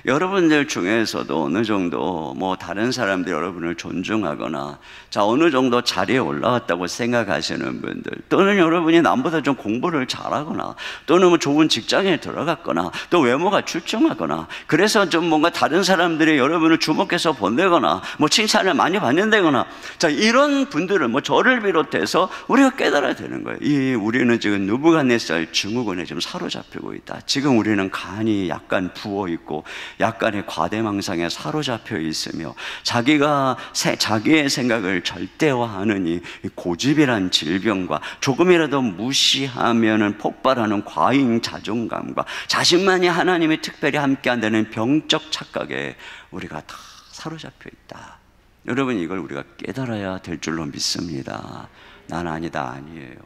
여러분들 중에서도 어느 정도 다른 사람들이 여러분을 존중하거나 자 어느 정도 자리에 올라왔다고 생각하시는 분들, 또는 여러분이 남보다 좀 공부를 잘하거나 또는 좋은 직장에 들어갔거나 또 외모가 출중하거나 그래서 좀 뭔가 다른 사람들이 여러분을 주목해서 본다거나 칭찬을 많이 받는다거나, 자 이런 분들은 저를 비롯해서 우리가 깨달아야 되는 거예요. 우리는 지금 느부갓네살 증후군에 지금 사로잡히고 있다. 지금 우리는 간이 약간 부어있고 약간의 과대망상에 사로잡혀 있으며 자기의 생각을 절대화하는 이 고집이란 질병과 조금이라도 무시하면은 폭발하는 과잉 자존감과 자신만이 하나님이 특별히 함께한다는 병적 착각에 우리가 다 사로잡혀 있다. 여러분, 이걸 우리가 깨달아야 될 줄로 믿습니다. 난 아니다, 아니에요.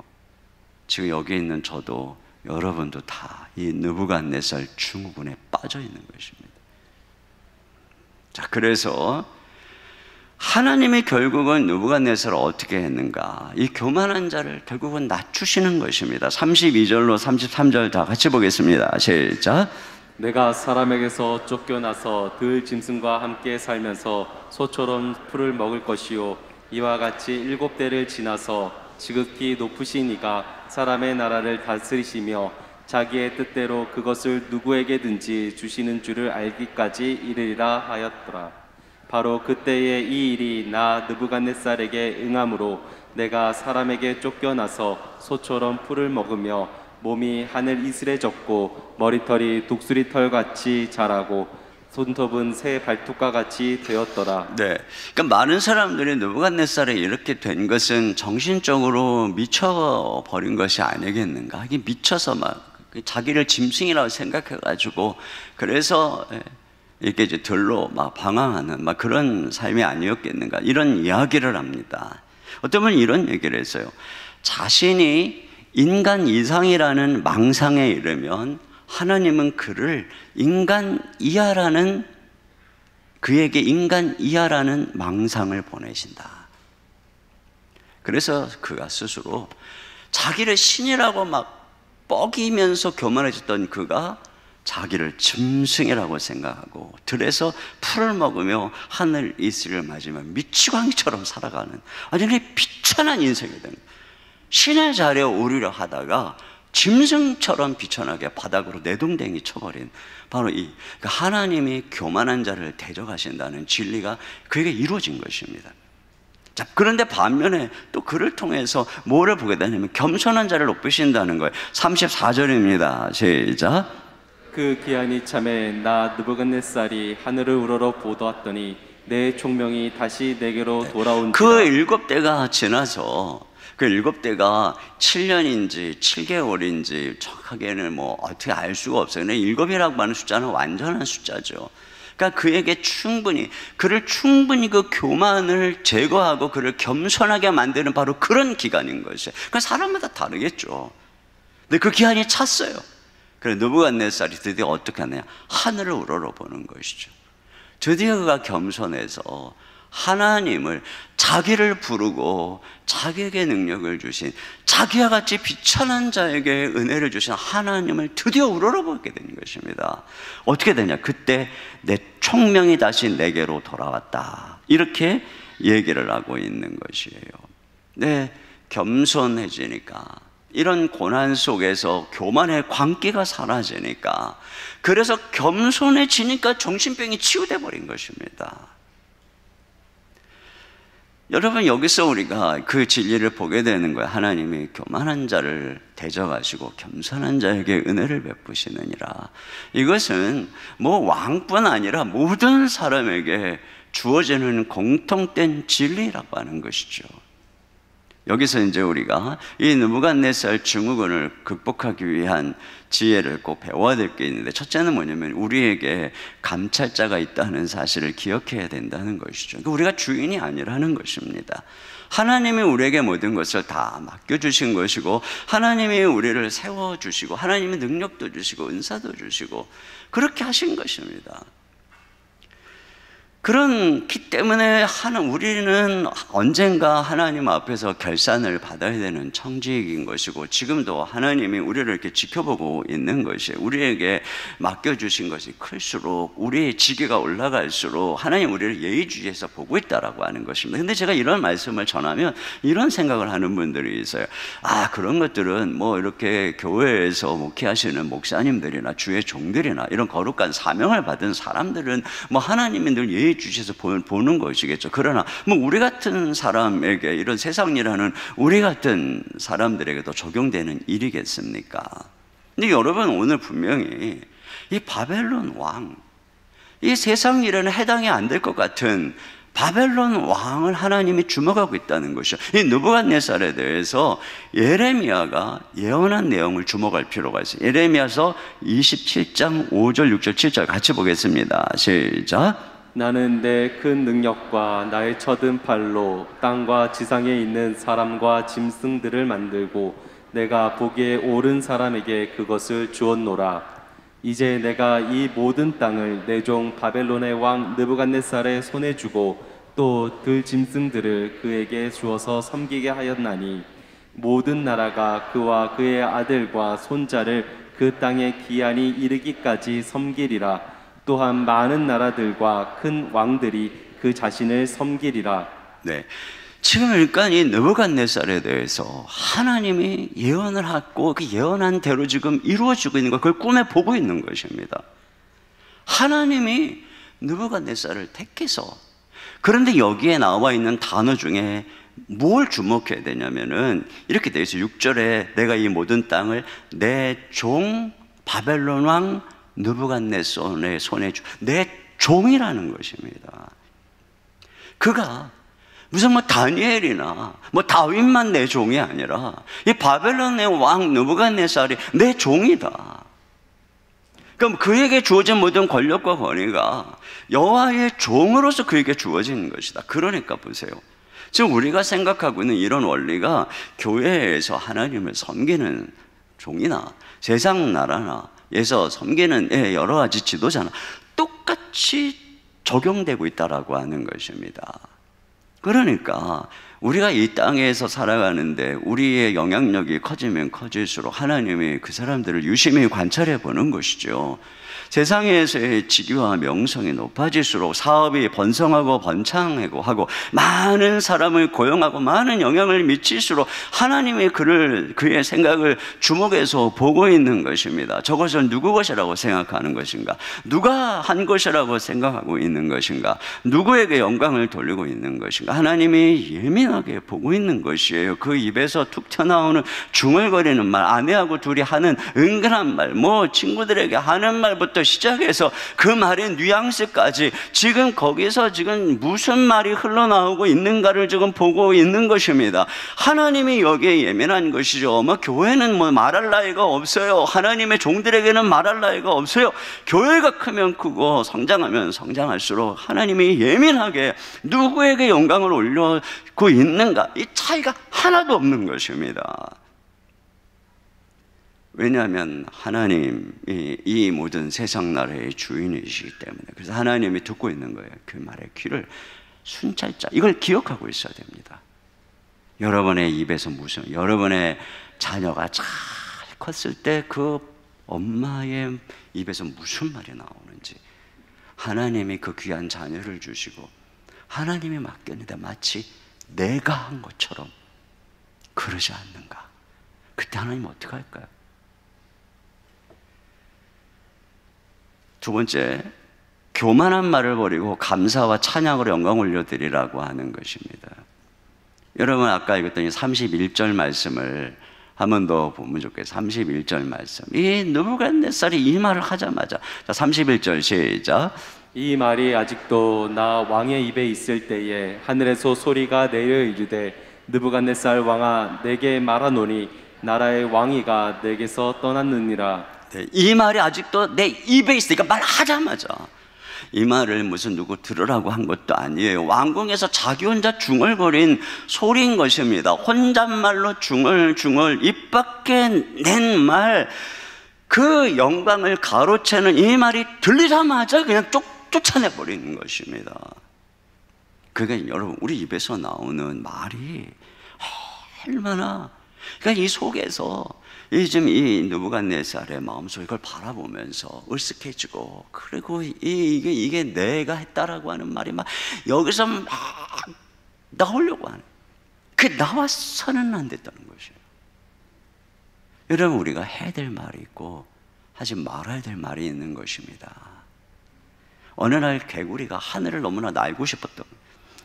지금 여기 있는 저도 여러분도 다 이 느부갓네살 증후군에 빠져 있는 것입니다. 자, 그래서 하나님이 결국은 느부갓네살을 어떻게 했는가? 이 교만한 자를 결국은 낮추시는 것입니다. 32절로 33절 다 같이 보겠습니다. 시작. 내가 사람에게서 쫓겨나서 들 짐승과 함께 살면서 소처럼 풀을 먹을 것이요, 이와 같이 7대를 지나서 지극히 높으신 이가 사람의 나라를 다스리시며 자기의 뜻대로 그것을 누구에게든지 주시는 줄을 알기까지 이르리라 하였더라. 바로 그때에 이 일이 나 느부갓네살에게 응함으로 내가 사람에게 쫓겨나서 소처럼 풀을 먹으며 몸이 하늘 이슬에 젖고 머리털이 독수리털같이 자라고 손톱은 새 발톱과 같이 되었더라. 네, 그러니까 많은 사람들이 느부갓네살에 이렇게 된 것은 정신적으로 미쳐버린 것이 아니겠는가? 이게 미쳐서 자기를 짐승이라고 생각해가지고 그래서 이렇게 이제 들로 방황하는 그런 삶이 아니었겠는가, 이런 이야기를 합니다. 어떤 분은 이런 얘기를 했어요. 자신이 인간 이상이라는 망상에 이르면 하나님은 그를 그에게 인간 이하라는 망상을 보내신다. 그래서 그가 스스로 자기를 신이라고 뻐기면서 교만해졌던 그가 자기를 짐승이라고 생각하고 들에서 풀을 먹으며 하늘 이슬을 맞으며 미치광이처럼 살아가는 완전히 비천한 인생이 된 거예요. 신의 자리에 오르려 하다가 짐승처럼 비천하게 바닥으로 내동댕이 쳐버린 바로 하나님이 교만한 자를 대적하신다는 진리가 그에게 이루어진 것입니다. 자, 그런데 반면에 또 그를 통해서 뭐를 보게 되냐면 겸손한 자를 높이신다는 거예요. 34절입니다. 시작. 그 기한이 참에 나 느부갓네살이 하늘을 우러러 보았더니 내 총명이 다시 내게로 돌아온지라. 그 7대가 지나서 그 7대가 7년인지 7개월인지 정확하게는 뭐 어떻게 알 수가 없어요. 근데 7이라고 하는 숫자는 완전한 숫자죠. 그러니까 그에게 그를 충분히 그 교만을 제거하고 그를 겸손하게 만드는 바로 그런 기간인 것이에요. 그러니까 사람마다 다르겠죠. 근데 그 기한이 찼어요. 그래서 느부갓네살이 드디어 어떻게 하느냐, 하늘을 우러러보는 것이죠. 드디어 그가 겸손해서 하나님을, 자기를 부르고 자기에게 능력을 주신, 자기와 같이 비천한 자에게 은혜를 주신 하나님을 드디어 우러러보게 된 것입니다. 어떻게 되냐, 그때 내 총명이 다시 내게로 돌아왔다, 이렇게 얘기를 하고 있는 것이에요. 네, 겸손해지니까, 이런 고난 속에서 교만의 광기가 사라지니까, 그래서 겸손해지니까 정신병이 치유돼 버린 것입니다. 여러분, 여기서 우리가 그 진리를 보게 되는 거예요. 하나님이 교만한 자를 대적하시고 겸손한 자에게 은혜를 베푸시느니라. 이것은 뭐 왕뿐 아니라 모든 사람에게 주어지는 공통된 진리라고 하는 것이죠. 여기서 이제 우리가 이 느부갓네살 증후군을 극복하기 위한 지혜를 꼭 배워야 될 게 있는데, 첫째는 뭐냐면 우리에게 감찰자가 있다는 사실을 기억해야 된다는 것이죠. 그러니까 우리가 주인이 아니라는 것입니다. 하나님이 우리에게 모든 것을 다 맡겨주신 것이고, 하나님이 우리를 세워주시고, 하나님이 능력도 주시고 은사도 주시고 그렇게 하신 것입니다. 그렇기 때문에 우리는 언젠가 하나님 앞에서 결산을 받아야 되는 청지기인 것이고, 지금도 하나님이 우리를 이렇게 지켜보고 있는 것이에요. 우리에게 맡겨주신 것이 클수록, 우리의 지위가 올라갈수록 하나님 우리를 예의주시해서 보고 있다라고 하는 것입니다. 근데 제가 이런 말씀을 전하면 이런 생각을 하는 분들이 있어요. 아, 그런 것들은 뭐 이렇게 교회에서 목회하시는 목사님들이나 주의 종들이나 이런 거룩한 사명을 받은 사람들은 뭐 하나님이 늘 예의 주셔서 보는 것이겠죠. 그러나 뭐 우리 같은 사람에게, 이런 세상이라는 우리 같은 사람들에게도 적용되는 일이겠습니까? 근데 여러분, 오늘 분명히 이 바벨론 왕, 이 세상 일에는 해당이 안 될 것 같은 바벨론 왕을 하나님이 주목하고 있다는 것이죠. 이 느부갓네살에 대해서 예레미야가 예언한 내용을 주목할 필요가 있어요. 예레미야서 27장 5절, 6절, 7절 같이 보겠습니다. 시작. 나는 내 큰 능력과 나의 쳐든 팔로 땅과 지상에 있는 사람과 짐승들을 만들고 내가 보기에 옳은 사람에게 그것을 주었노라. 이제 내가 이 모든 땅을 내 종 바벨론의 왕 느부갓네살의 손에 주고 또 그 짐승들을 그에게 주어서 섬기게 하였나니, 모든 나라가 그와 그의 아들과 손자를 그 땅의 기한이 이르기까지 섬기리라. 또한 많은 나라들과 큰 왕들이 그 자신을 섬기리라. 네, 지금 그러니까 이 느부갓네살에 대해서 하나님이 예언을 하고 그 예언한 대로 지금 이루어지고 있는 것, 그걸 꿈에 보고 있는 것입니다. 하나님이 느부갓네살을 택해서, 그런데 여기에 나와 있는 단어 중에 뭘 주목해야 되냐면은 이렇게 되어 있어요. 6절에 내가 이 모든 땅을 내 종 바벨론 왕 느부갓네살의 손에 내 종이라는 것입니다. 그가 무슨 뭐 다니엘이나 뭐 다윗만 내 종이 아니라 이 바벨론의 왕 느부갓네살이 내 종이다. 그럼 그에게 주어진 모든 권력과 권위가 여호와의 종으로서 그에게 주어진 것이다. 그러니까 보세요. 지금 우리가 생각하고 있는 이런 원리가 교회에서 하나님을 섬기는 종이나 세상 나라나 에서 섬기는 여러 가지 지도자나 똑같이 적용되고 있다라고 하는 것입니다. 그러니까 우리가 이 땅에서 살아가는데 우리의 영향력이 커지면 커질수록 하나님이 그 사람들을 유심히 관찰해 보는 것이죠. 세상에서의 직위와 명성이 높아질수록 사업이 번성하고 번창하고 하고 많은 사람을 고용하고 많은 영향을 미칠수록 하나님이 그의 생각을 주목해서 보고 있는 것입니다. 저것을 누구 것이라고 생각하는 것인가? 누가 한 것이라고 생각하고 있는 것인가? 누구에게 영광을 돌리고 있는 것인가? 하나님이 예민하게 예민하게 보고 있는 것이에요. 그 입에서 툭 튀어나오는 중얼거리는 말, 아내하고 둘이 하는 은근한 말, 뭐 친구들에게 하는 말부터 시작해서 그 말의 뉘앙스까지 지금 거기서 지금 무슨 말이 흘러나오고 있는가를 지금 보고 있는 것입니다. 하나님이 여기에 예민한 것이죠. 뭐 교회는 뭐 말할 나이가 없어요. 하나님의 종들에게는 말할 나이가 없어요. 교회가 크면 크고 성장하면 성장할수록 하나님이 예민하게 누구에게 영광을 올려고 있는가, 이 차이가 하나도 없는 것입니다. 왜냐하면 하나님이 이 모든 세상 나라의 주인이시기 때문에. 그래서 하나님이 듣고 있는 거예요. 그 말에 귀를 순찰자, 이걸 기억하고 있어야 됩니다. 여러분의 입에서 무슨, 여러분의 자녀가 잘 컸을 때 그 엄마의 입에서 무슨 말이 나오는지, 하나님이 그 귀한 자녀를 주시고 하나님이 맡겼는데 마치 내가 한 것처럼 그러지 않는가? 그때 하나님 어떻게 할까요? 두 번째, 교만한 말을 버리고 감사와 찬양으로 영광 올려드리라고 하는 것입니다. 여러분 아까 읽었던 31절 말씀을 한 번 더 보면 좋겠어요. 31절 말씀. 이 느부갓네살이 이 말을 하자마자, 자 31절 시작. 이 말이 아직도 나 왕의 입에 있을 때에 하늘에서 소리가 내려 이르되 느부갓네살 왕아 내게 말하노니 나라의 왕위가 내게서 떠났느니라. 네, 이 말이 아직도 내 입에 있으니까 말하자마자, 이 말을 무슨 누구 들으라고 한 것도 아니에요. 왕궁에서 자기 혼자 중얼거린 소리인 것입니다. 혼잣말로 중얼중얼 입 밖에 낸 말, 그 영광을 가로채는 이 말이 들리자마자 그냥 쫓아내버리는 것입니다. 그러니까 여러분, 우리 입에서 나오는 말이 얼마나, 그러니까 이 속에서 지금 이 느부갓네살의 마음속에 이걸 바라보면서 으쓱해지고, 그리고 이게 내가 했다라고 하는 말이 막 여기서 막 나오려고 하는, 그 나와서는 안 됐다는 것이에요. 여러분, 우리가 해야 될 말이 있고 하지 말아야 될 말이 있는 것입니다. 어느 날 개구리가 하늘을 너무나 날고 싶었던,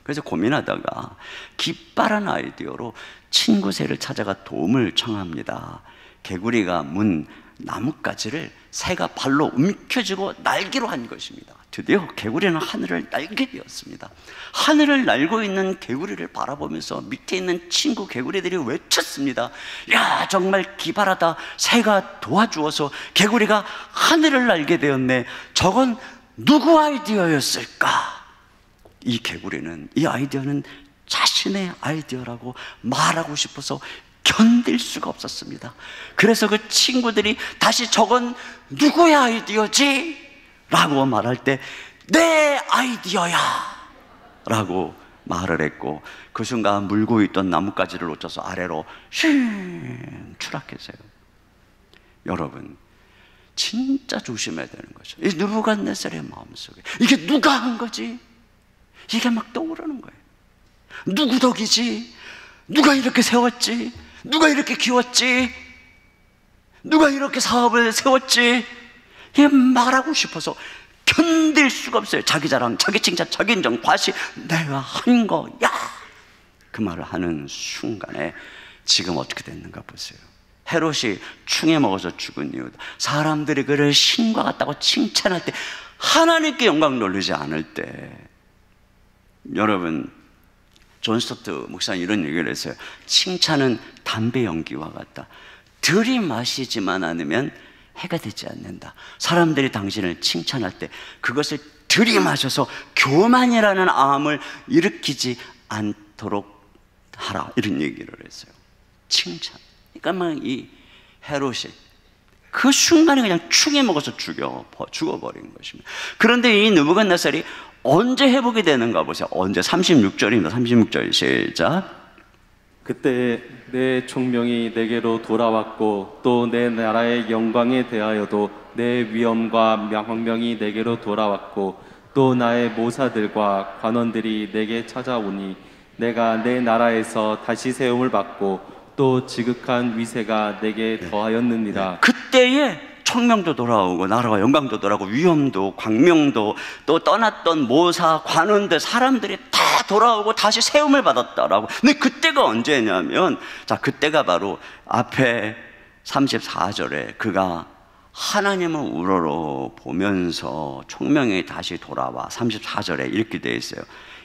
그래서 고민하다가 기발한 아이디어로 친구새를 찾아가 도움을 청합니다. 개구리가 문 나뭇가지를 새가 발로 움켜쥐고 날개로 한 것입니다. 드디어 개구리는 하늘을 날게 되었습니다. 하늘을 날고 있는 개구리를 바라보면서 밑에 있는 친구 개구리들이 외쳤습니다. 야, 정말 기발하다. 새가 도와주어서 개구리가 하늘을 날게 되었네. 저건 누구 아이디어였을까? 이 개구리는, 이 아이디어는 자신의 아이디어라고 말하고 싶어서 견딜 수가 없었습니다. 그래서 그 친구들이 다시 저건 누구의 아이디어지? 라고 말할 때 내 아이디어야! 라고 말을 했고, 그 순간 물고 있던 나뭇가지를 놓쳐서 아래로 슝 추락했어요. 여러분, 진짜 조심해야 되는 거죠. 이 느부갓네살의 마음속에 이게 누가 한 거지? 이게 막 떠오르는 거예요. 누구 덕이지? 누가 이렇게 세웠지? 누가 이렇게 키웠지? 누가 이렇게 사업을 세웠지? 이게 말하고 싶어서 견딜 수가 없어요. 자기 자랑, 자기 칭찬, 자기 인정, 과시, 내가 한 거야. 그 말을 하는 순간에 지금 어떻게 됐는가 보세요. 헤롯이 충에 먹어서 죽은 이유, 사람들이 그를 신과 같다고 칭찬할 때, 하나님께 영광 돌리지 않을 때, 여러분, 존 스토트 목사님 이런 얘기를 했어요. 칭찬은 담배 연기와 같다. 들이마시지만 않으면 해가 되지 않는다. 사람들이 당신을 칭찬할 때 그것을 들이마셔서 교만이라는 암을 일으키지 않도록 하라, 이런 얘기를 했어요. 칭찬. 그러니까 막 이 헤롯이 그 순간에 그냥 충에 먹어서 죽어버린 것입니다. 그런데 이 느부갓네살이 언제 회복이 되는가 보세요. 언제? 36절입니다. 36절 시작. 그때 내 총명이 내게로 돌아왔고 또 내 나라의 영광에 대하여도 내 위엄과 명명이 내게로 돌아왔고 또 나의 모사들과 관원들이 내게 찾아오니 내가 내 나라에서 다시 세움을 받고 또 지극한 위세가 내게 더하였느니라. 그때에 총명도 돌아오고 나라와 영광도 돌아오고 위엄도 광명도 또 떠났던 모사 관원들 사람들이 다 돌아오고 다시 세움을 받았다라고. 근데 그때가 언제냐면, 자, 그때가 바로 앞에 34절에 그가 하나님을 우러러 보면서 총명이 다시 돌아와 34절에 이렇게 되어 있어요.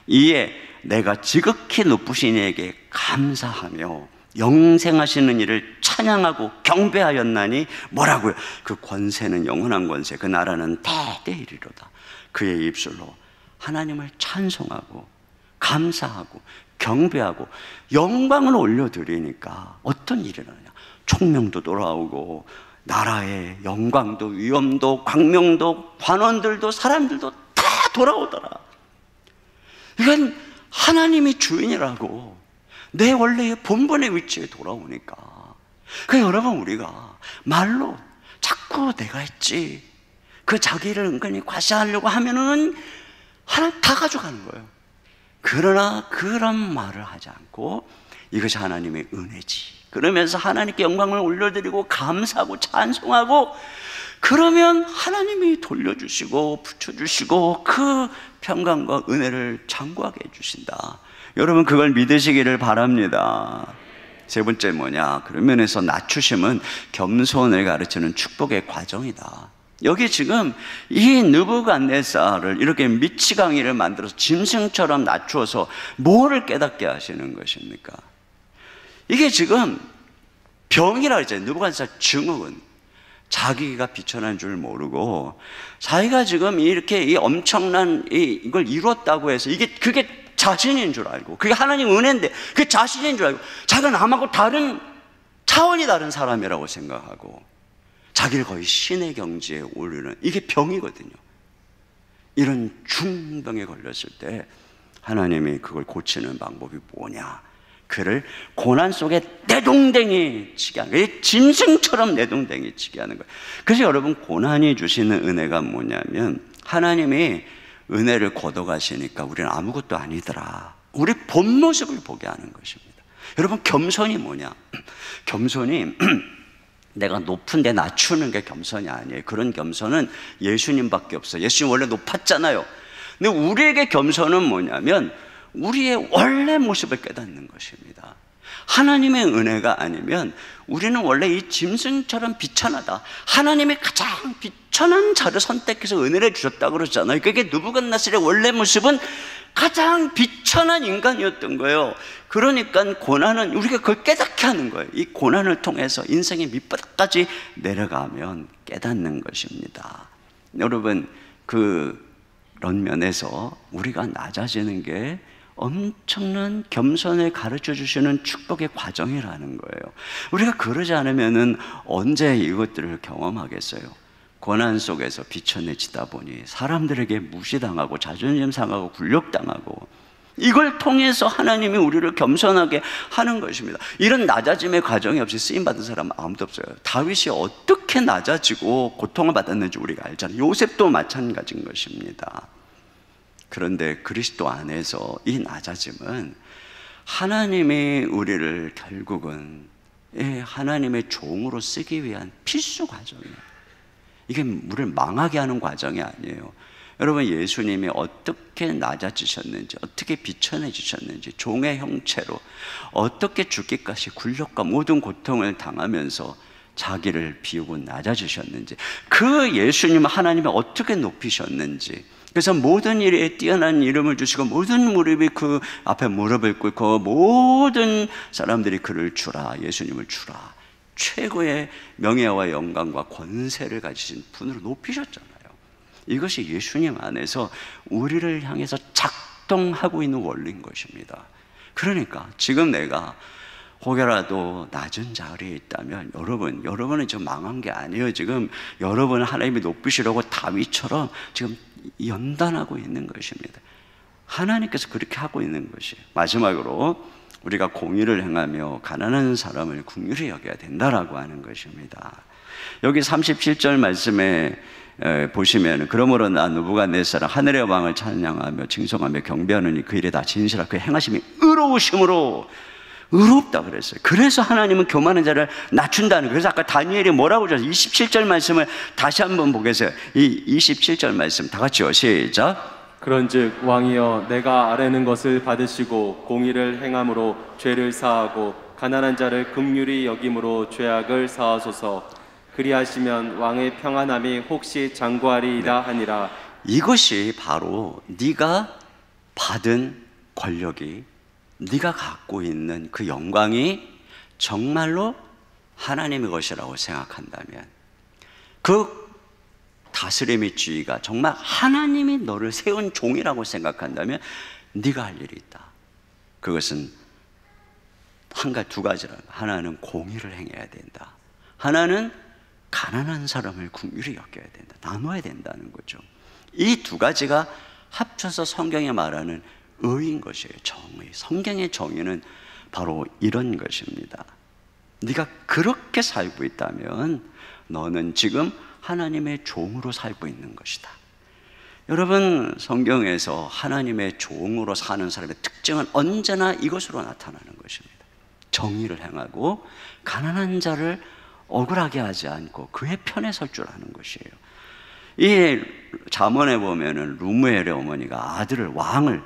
이에 내가 지극히 높으신 이에게 감사하며 영생하시는 이를 찬양하고 경배하였나니 뭐라고요? 그 권세는 영원한 권세, 그 나라는 대대이리로다. 그의 입술로 하나님을 찬송하고 감사하고 경배하고 영광을 올려드리니까 어떤 일이 일어나냐? 총명도 돌아오고 나라의 영광도 위엄도 광명도 관원들도 사람들도 다 돌아오더라. 이건 하나님이 주인이라고 내 원래의 본분의 위치에 돌아오니까. 그러니까 여러분, 우리가 말로 자꾸 내가 했지, 그 자기를 은근히 과시하려고 하면은 하나님 다 가져가는 거예요. 그러나 그런 말을 하지 않고 이것이 하나님의 은혜지, 그러면서 하나님께 영광을 올려드리고 감사하고 찬송하고, 그러면 하나님이 돌려주시고 붙여주시고 그 평강과 은혜를 장구하게 해주신다. 여러분, 그걸 믿으시기를 바랍니다. 세 번째 뭐냐? 그런 면에서 낮추심은 겸손을 가르치는 축복의 과정이다. 여기 지금 이 느부갓네살을 이렇게 미치광이를 만들어서 짐승처럼 낮추어서 뭐를 깨닫게 하시는 것입니까? 이게 지금 병이라 그랬잖아요. 느부갓네살 증후군. 자기가 비천한 줄 모르고 자기가 지금 이렇게 이 엄청난 이걸 이뤘다고 해서 그게 자신인 줄 알고, 그게 하나님 은혜인데 그게 자신인 줄 알고 자기가 남하고 다른 차원이 다른 사람이라고 생각하고 자기를 거의 신의 경지에 올리는, 이게 병이거든요. 이런 중병에 걸렸을 때 하나님이 그걸 고치는 방법이 뭐냐? 그를 고난 속에 내동댕이 치게 하는 거예요. 짐승처럼 내동댕이 치게 하는 거예요. 그래서 여러분, 고난이 주시는 은혜가 뭐냐면 하나님이 은혜를 걷어가시니까 우리는 아무것도 아니더라, 우리 본 모습을 보게 하는 것입니다. 여러분, 겸손이 뭐냐? 겸손이 내가 높은데 낮추는 게 겸손이 아니에요. 그런 겸손은 예수님밖에 없어요. 예수님 원래 높았잖아요. 근데 우리에게 겸손은 뭐냐면 우리의 원래 모습을 깨닫는 것입니다. 하나님의 은혜가 아니면 우리는 원래 이 짐승처럼 비천하다. 하나님이 가장 비천한 자를 선택해서 은혜를 주셨다고 그러잖아요. 그게 느부갓네살의 원래 모습은 가장 비천한 인간이었던 거예요. 그러니까 고난은 우리가 그걸 깨닫게 하는 거예요. 이 고난을 통해서 인생의 밑바닥까지 내려가면 깨닫는 것입니다. 여러분, 그런 면에서 우리가 낮아지는 게 엄청난 겸손을 가르쳐 주시는 축복의 과정이라는 거예요. 우리가 그러지 않으면은 언제 이것들을 경험하겠어요? 고난 속에서 비천해지다 보니 사람들에게 무시당하고 자존심 상하고 굴욕당하고, 이걸 통해서 하나님이 우리를 겸손하게 하는 것입니다. 이런 낮아짐의 과정이 없이 쓰임받은 사람은 아무도 없어요. 다윗이 어떻게 낮아지고 고통을 받았는지 우리가 알잖아요. 요셉도 마찬가지인 것입니다. 그런데 그리스도 안에서 이 낮아짐은 하나님이 우리를 결국은 하나님의 종으로 쓰기 위한 필수 과정이에요. 이게 우리를 망하게 하는 과정이 아니에요. 여러분, 예수님이 어떻게 낮아지셨는지, 어떻게 비천해지셨는지, 종의 형체로 어떻게 죽기까지 굴욕과 모든 고통을 당하면서 자기를 비우고 낮아지셨는지, 그 예수님을 하나님이 어떻게 높이셨는지, 그래서 모든 일에 뛰어난 이름을 주시고 모든 무릎이 그 앞에 무릎을 꿇고 모든 사람들이 그를 주라, 예수님을 주라, 최고의 명예와 영광과 권세를 가지신 분으로 높이셨잖아요. 이것이 예수님 안에서 우리를 향해서 작동하고 있는 원리인 것입니다. 그러니까 지금 내가 혹여라도 낮은 자리에 있다면 여러분은 지금 망한 게 아니에요. 지금 여러분은 하나님이 높이시려고 다윗처럼 지금 연단하고 있는 것입니다. 하나님께서 그렇게 하고 있는 것이에요. 마지막으로 우리가 공의를 행하며 가난한 사람을 긍휼히 여겨야 된다라고 하는 것입니다. 여기 37절 말씀에 보시면, 그러므로 나 느부갓네살은 하늘의 왕을 찬양하며 칭송하며 경배하느니 그 일에 다 진실하고 그 행하심이 의로우심으로 의롭다 그랬어요. 그래서 하나님은 교만한 자를 낮춘다는 거예요. 그래서 아까 다니엘이 뭐라고 줬어요? 27절 말씀을 다시 한번 보겠어요. 이 27절 말씀 다 같이요. 시작. 그런즉 왕이여 내가 아뢰는 것을 받으시고 공의를 행함으로 죄를 사하고 가난한 자를 긍휼히 여김으로 죄악을 사하소서. 그리하시면 왕의 평안함이 혹시 장구하리이다 하니라. 이것이 바로 네가 받은 권력이, 네가 갖고 있는 그 영광이 정말로 하나님의 것이라고 생각한다면, 그 다스림의 지위가 정말 하나님이 너를 세운 종이라고 생각한다면 네가 할 일이 있다. 그것은 두 가지라는 거야. 하나는 공의를 행해야 된다. 하나는 가난한 사람을 긍휼히 여겨야 된다. 나눠야 된다는 거죠. 이 두 가지가 합쳐서 성경에 말하는 의인 것이에요. 정의. 성경의 정의는 바로 이런 것입니다. 네가 그렇게 살고 있다면 너는 지금 하나님의 종으로 살고 있는 것이다. 여러분, 성경에서 하나님의 종으로 사는 사람의 특징은 언제나 이것으로 나타나는 것입니다. 정의를 행하고 가난한 자를 억울하게 하지 않고 그의 편에 설 줄 아는 것이에요. 이 잠언에 보면은 루무엘의 어머니가 아들을, 왕을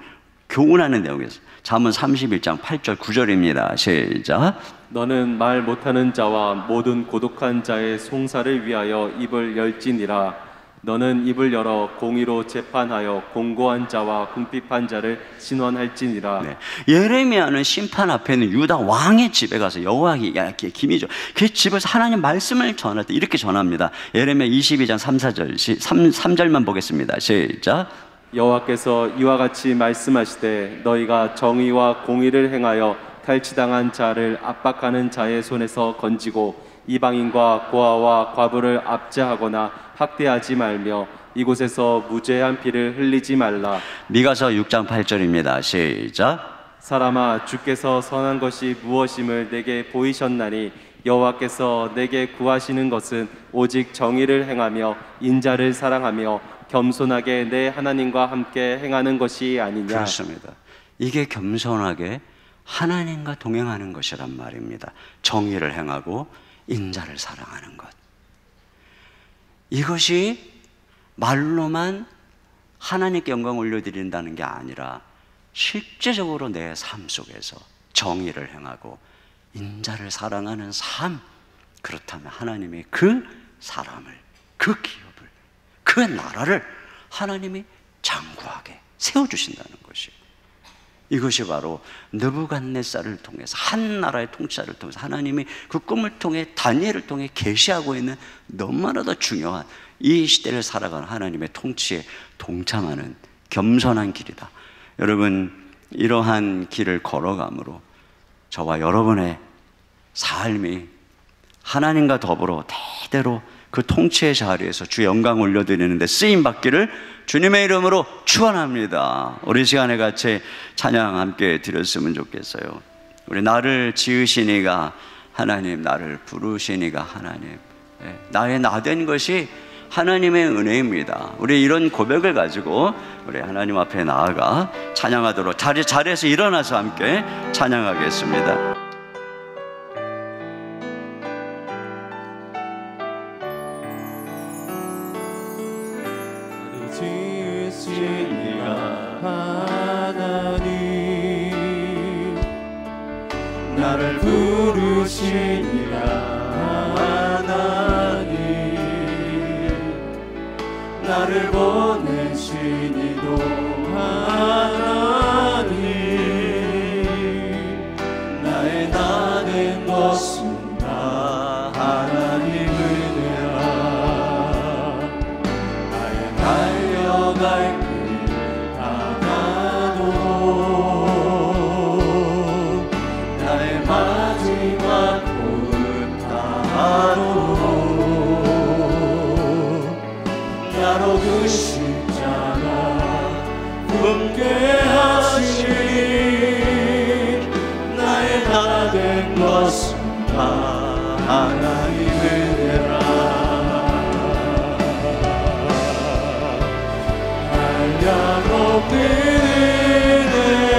교훈하는 내용이었어요. 잠언 31장 8절 9절입니다. 시작. 너는 말 못하는 자와 모든 고독한 자의 송사를 위하여 입을 열지니라. 너는 입을 열어 공의로 재판하여 공고한 자와 궁핍한 자를 신원할지니라. 네. 예레미야는 심판 앞에 있는 유다 왕의 집에 가서 여호와의 기미죠. 그 집에서 하나님 말씀을 전할 때 이렇게 전합니다. 예레미야 22장 3절만 보겠습니다. 시작. 여호와께서 이와 같이 말씀하시되 너희가 정의와 공의를 행하여 탈취당한 자를 압박하는 자의 손에서 건지고 이방인과 고아와 과부를 압제하거나 학대하지 말며 이곳에서 무죄한 피를 흘리지 말라. 미가서 6장 8절입니다. 시작. 사람아, 주께서 선한 것이 무엇임을 내게 보이셨나니 여호와께서 내게 구하시는 것은 오직 정의를 행하며 인자를 사랑하며 겸손하게 내 하나님과 함께 행하는 것이 아니냐. 그렇습니다. 이게 겸손하게 하나님과 동행하는 것이란 말입니다. 정의를 행하고 인자를 사랑하는 것. 이것이 말로만 하나님께 영광 올려드린다는 게 아니라 실제적으로 내 삶 속에서 정의를 행하고 인자를 사랑하는 삶, 그렇다면 하나님이 그 사람을, 그 기업을, 그 나라를 하나님이 장구하게 세워주신다는 것이, 이것이 바로 느부갓네살을 통해서, 한 나라의 통치자를 통해서 하나님이 그 꿈을 통해 다니엘을 통해 계시하고 있는 너무나도 중요한 이 시대를 살아가는 하나님의 통치에 동참하는 겸손한 길이다. 여러분, 이러한 길을 걸어감으로 저와 여러분의 삶이 하나님과 더불어 대대로 그 통치의 자리에서 주 영광 올려드리는 데 쓰임받기를 주님의 이름으로 축원합니다. 우리 시간에 같이 찬양 함께 드렸으면 좋겠어요. 우리 나를 지으시니가 하나님, 나를 부르시니가 하나님, 나의 나된 것이 하나님의 은혜입니다. 우리 이런 고백을 가지고 우리 하나님 앞에 나아가 찬양하도록, 자리에서 일어나서 함께 찬양하겠습니다. 나를 부르시니라 하나님, 나를 보내시니도 하나님, 나의 나된 것은 다 하나님 은혜라. 나의 달려갈 길 다 가도 나의 마지막 꿈은 다 하도 나로 그 십자가 품게 하시니 나의 나된 것은 다 하나님 은혜라. 한량없는 은혜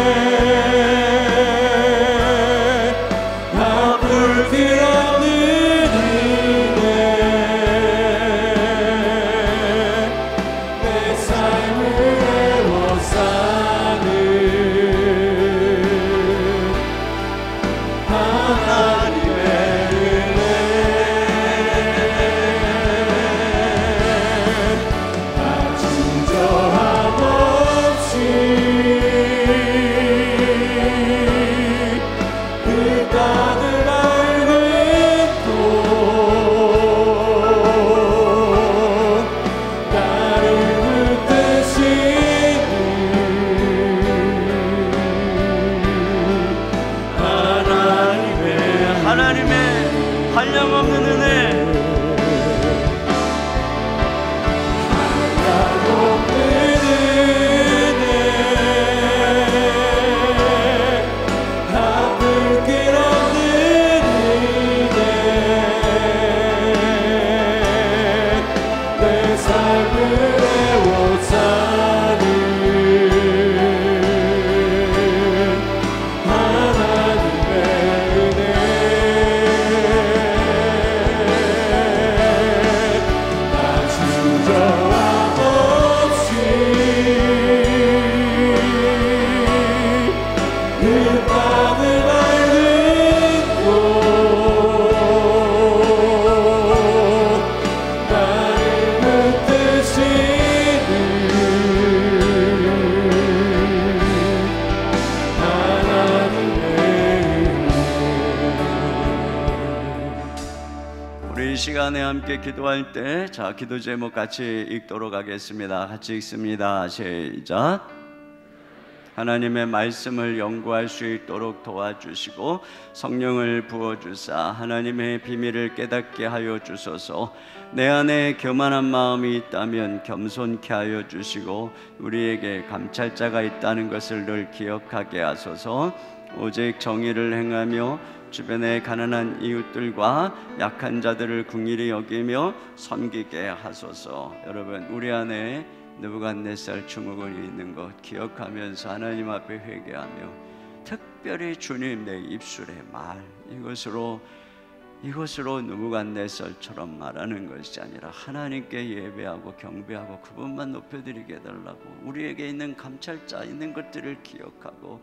시간에 함께 기도할 때, 자, 기도 제목 같이 읽도록 하겠습니다. 같이 읽습니다. 시작. 하나님의 말씀을 연구할 수 있도록 도와주시고 성령을 부어주사 하나님의 비밀을 깨닫게 하여 주소서. 내 안에 교만한 마음이 있다면 겸손케 하여 주시고 우리에게 감찰자가 있다는 것을 늘 기억하게 하소서. 오직 정의를 행하며 주변의 가난한 이웃들과 약한 자들을 긍휼히 여기며 섬기게 하소서. 여러분, 우리 안에 느부갓네살 증후군이 있는 것 기억하면서 하나님 앞에 회개하며 특별히 주님 내 입술의 말, 이것으로 느부갓네살처럼 말하는 것이 아니라 하나님께 예배하고 경배하고 그분만 높여드리게 해달라고, 우리에게 있는 감찰자 있는 것들을 기억하고,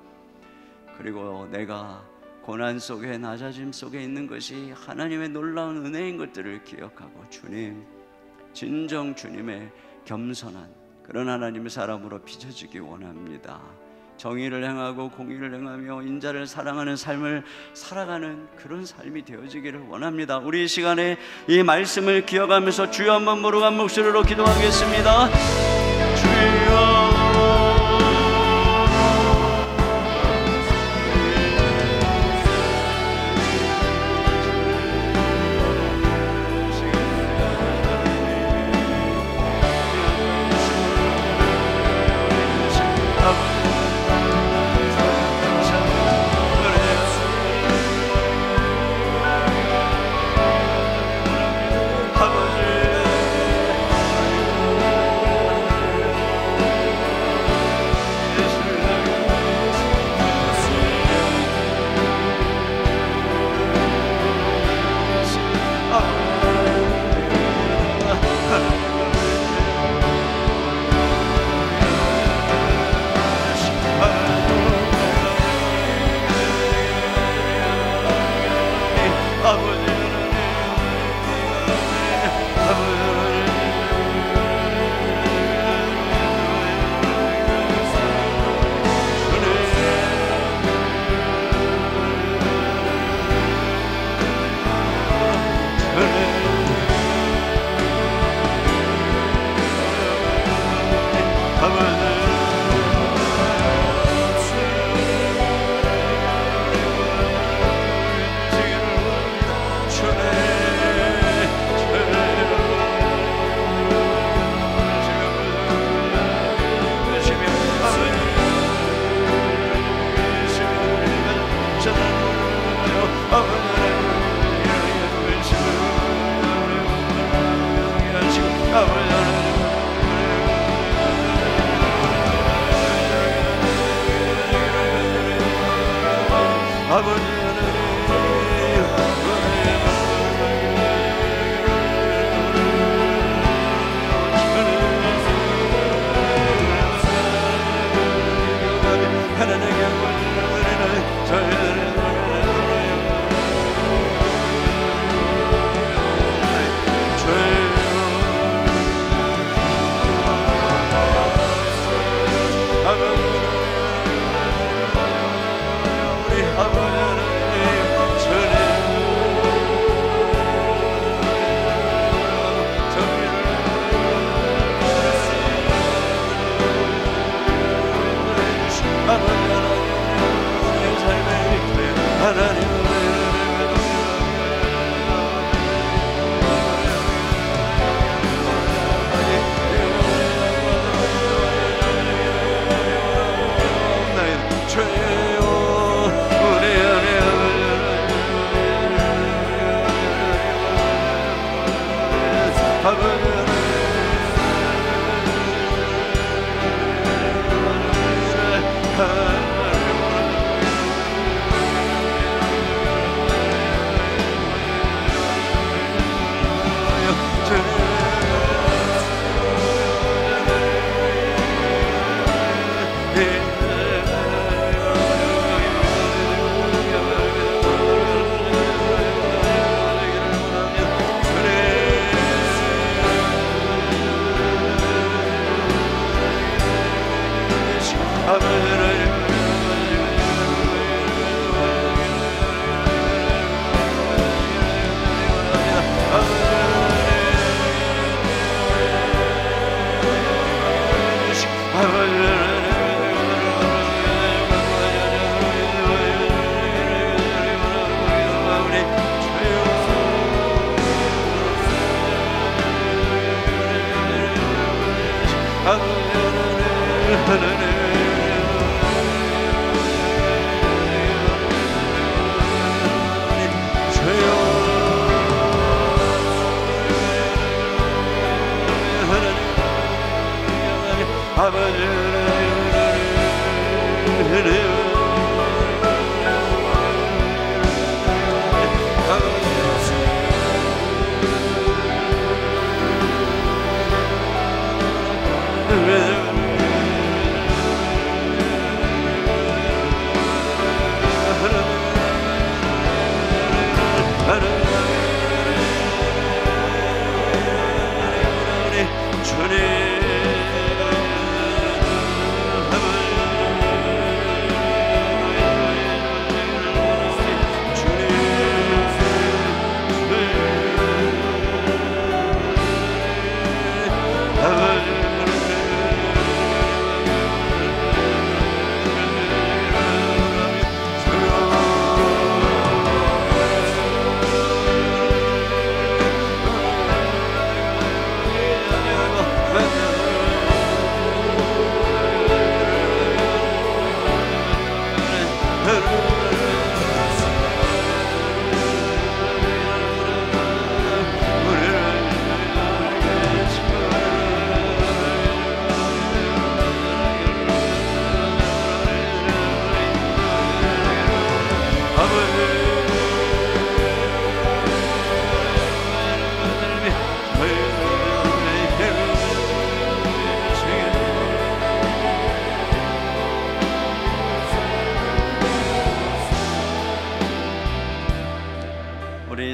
그리고 내가 고난 속에 낮아짐 속에 있는 것이 하나님의 놀라운 은혜인 것들을 기억하고 주님, 진정 주님의 겸손한 그런 하나님의 사람으로 빚어지기 원합니다. 정의를 행하고 공의를 행하며 인자를 사랑하는 삶을 살아가는 그런 삶이 되어지기를 원합니다. 우리 이 시간에 이 말씀을 기억하면서 주여 한번 모르간 목소리로 기도하겠습니다. 주여,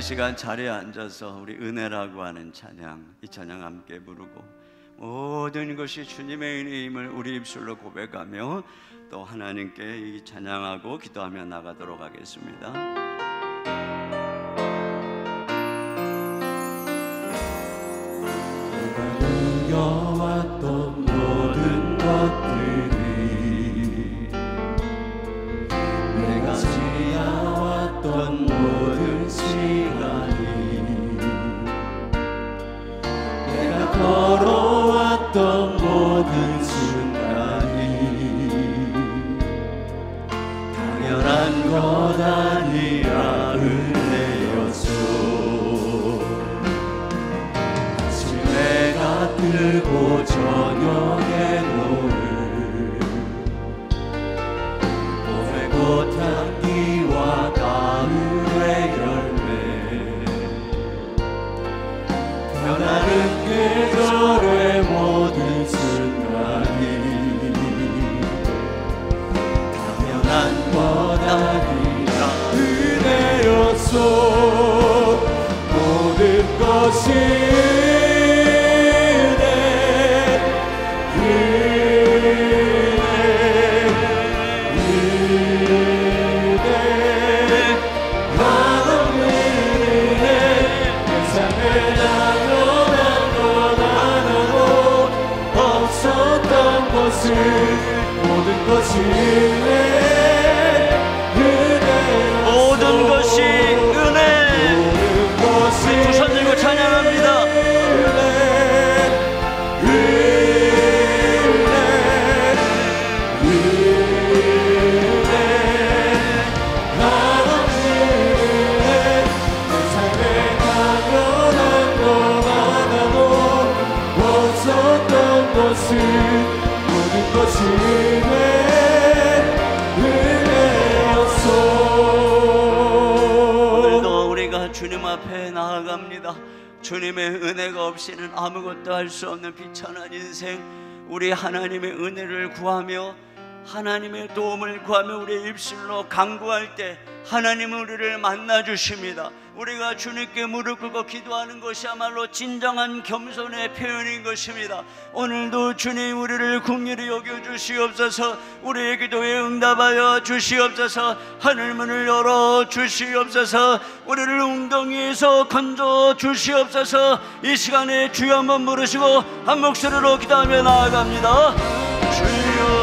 시간 자리에 앉아서 우리 은혜라고 하는 찬양, 이 찬양 함께 부르고 모든 것이 주님의 은혜임을 우리 입술로 고백하며 또 하나님께 이 찬양하고 기도하며 나가도록 하겠습니다. 누려왔던 모든 것들이 내가 지나왔던 모든 시간이 내가 걸어왔던 모든 순간이 당연한 것 아니라 은혜였소. 아침에가 뜨고 저녁에 노을 봄의 꽃향기와 가을의 열매 변하는 계절의 모든 순간이 당연한 것 아니라 은혜였소. 모든 것이 모든 것이 은혜, 모든 것이 은혜. 두 손 들고 찬양합니다. 오늘도 우리가 주님 앞에 나아갑니다. 주님의 은혜가 없이는 아무것도 할 수 없는 비천한 인생, 우리 하나님의 은혜를 구하며 하나님의 도움을 구하며 우리의 입술로 간구할 때 하나님은 우리를 만나 주십니다. 우리가 주님께 무릎 꿇고 기도하는 것이야말로 진정한 겸손의 표현인 것입니다. 오늘도 주님 우리를 긍휼히 여겨 주시옵소서. 우리의 기도에 응답하여 주시옵소서. 하늘문을 열어 주시옵소서. 우리를 웅덩이에서 건져 주시옵소서. 이 시간에 주여 한번 부르시고 한 목소리로 기도하며 나아갑니다. 주여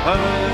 할렐루야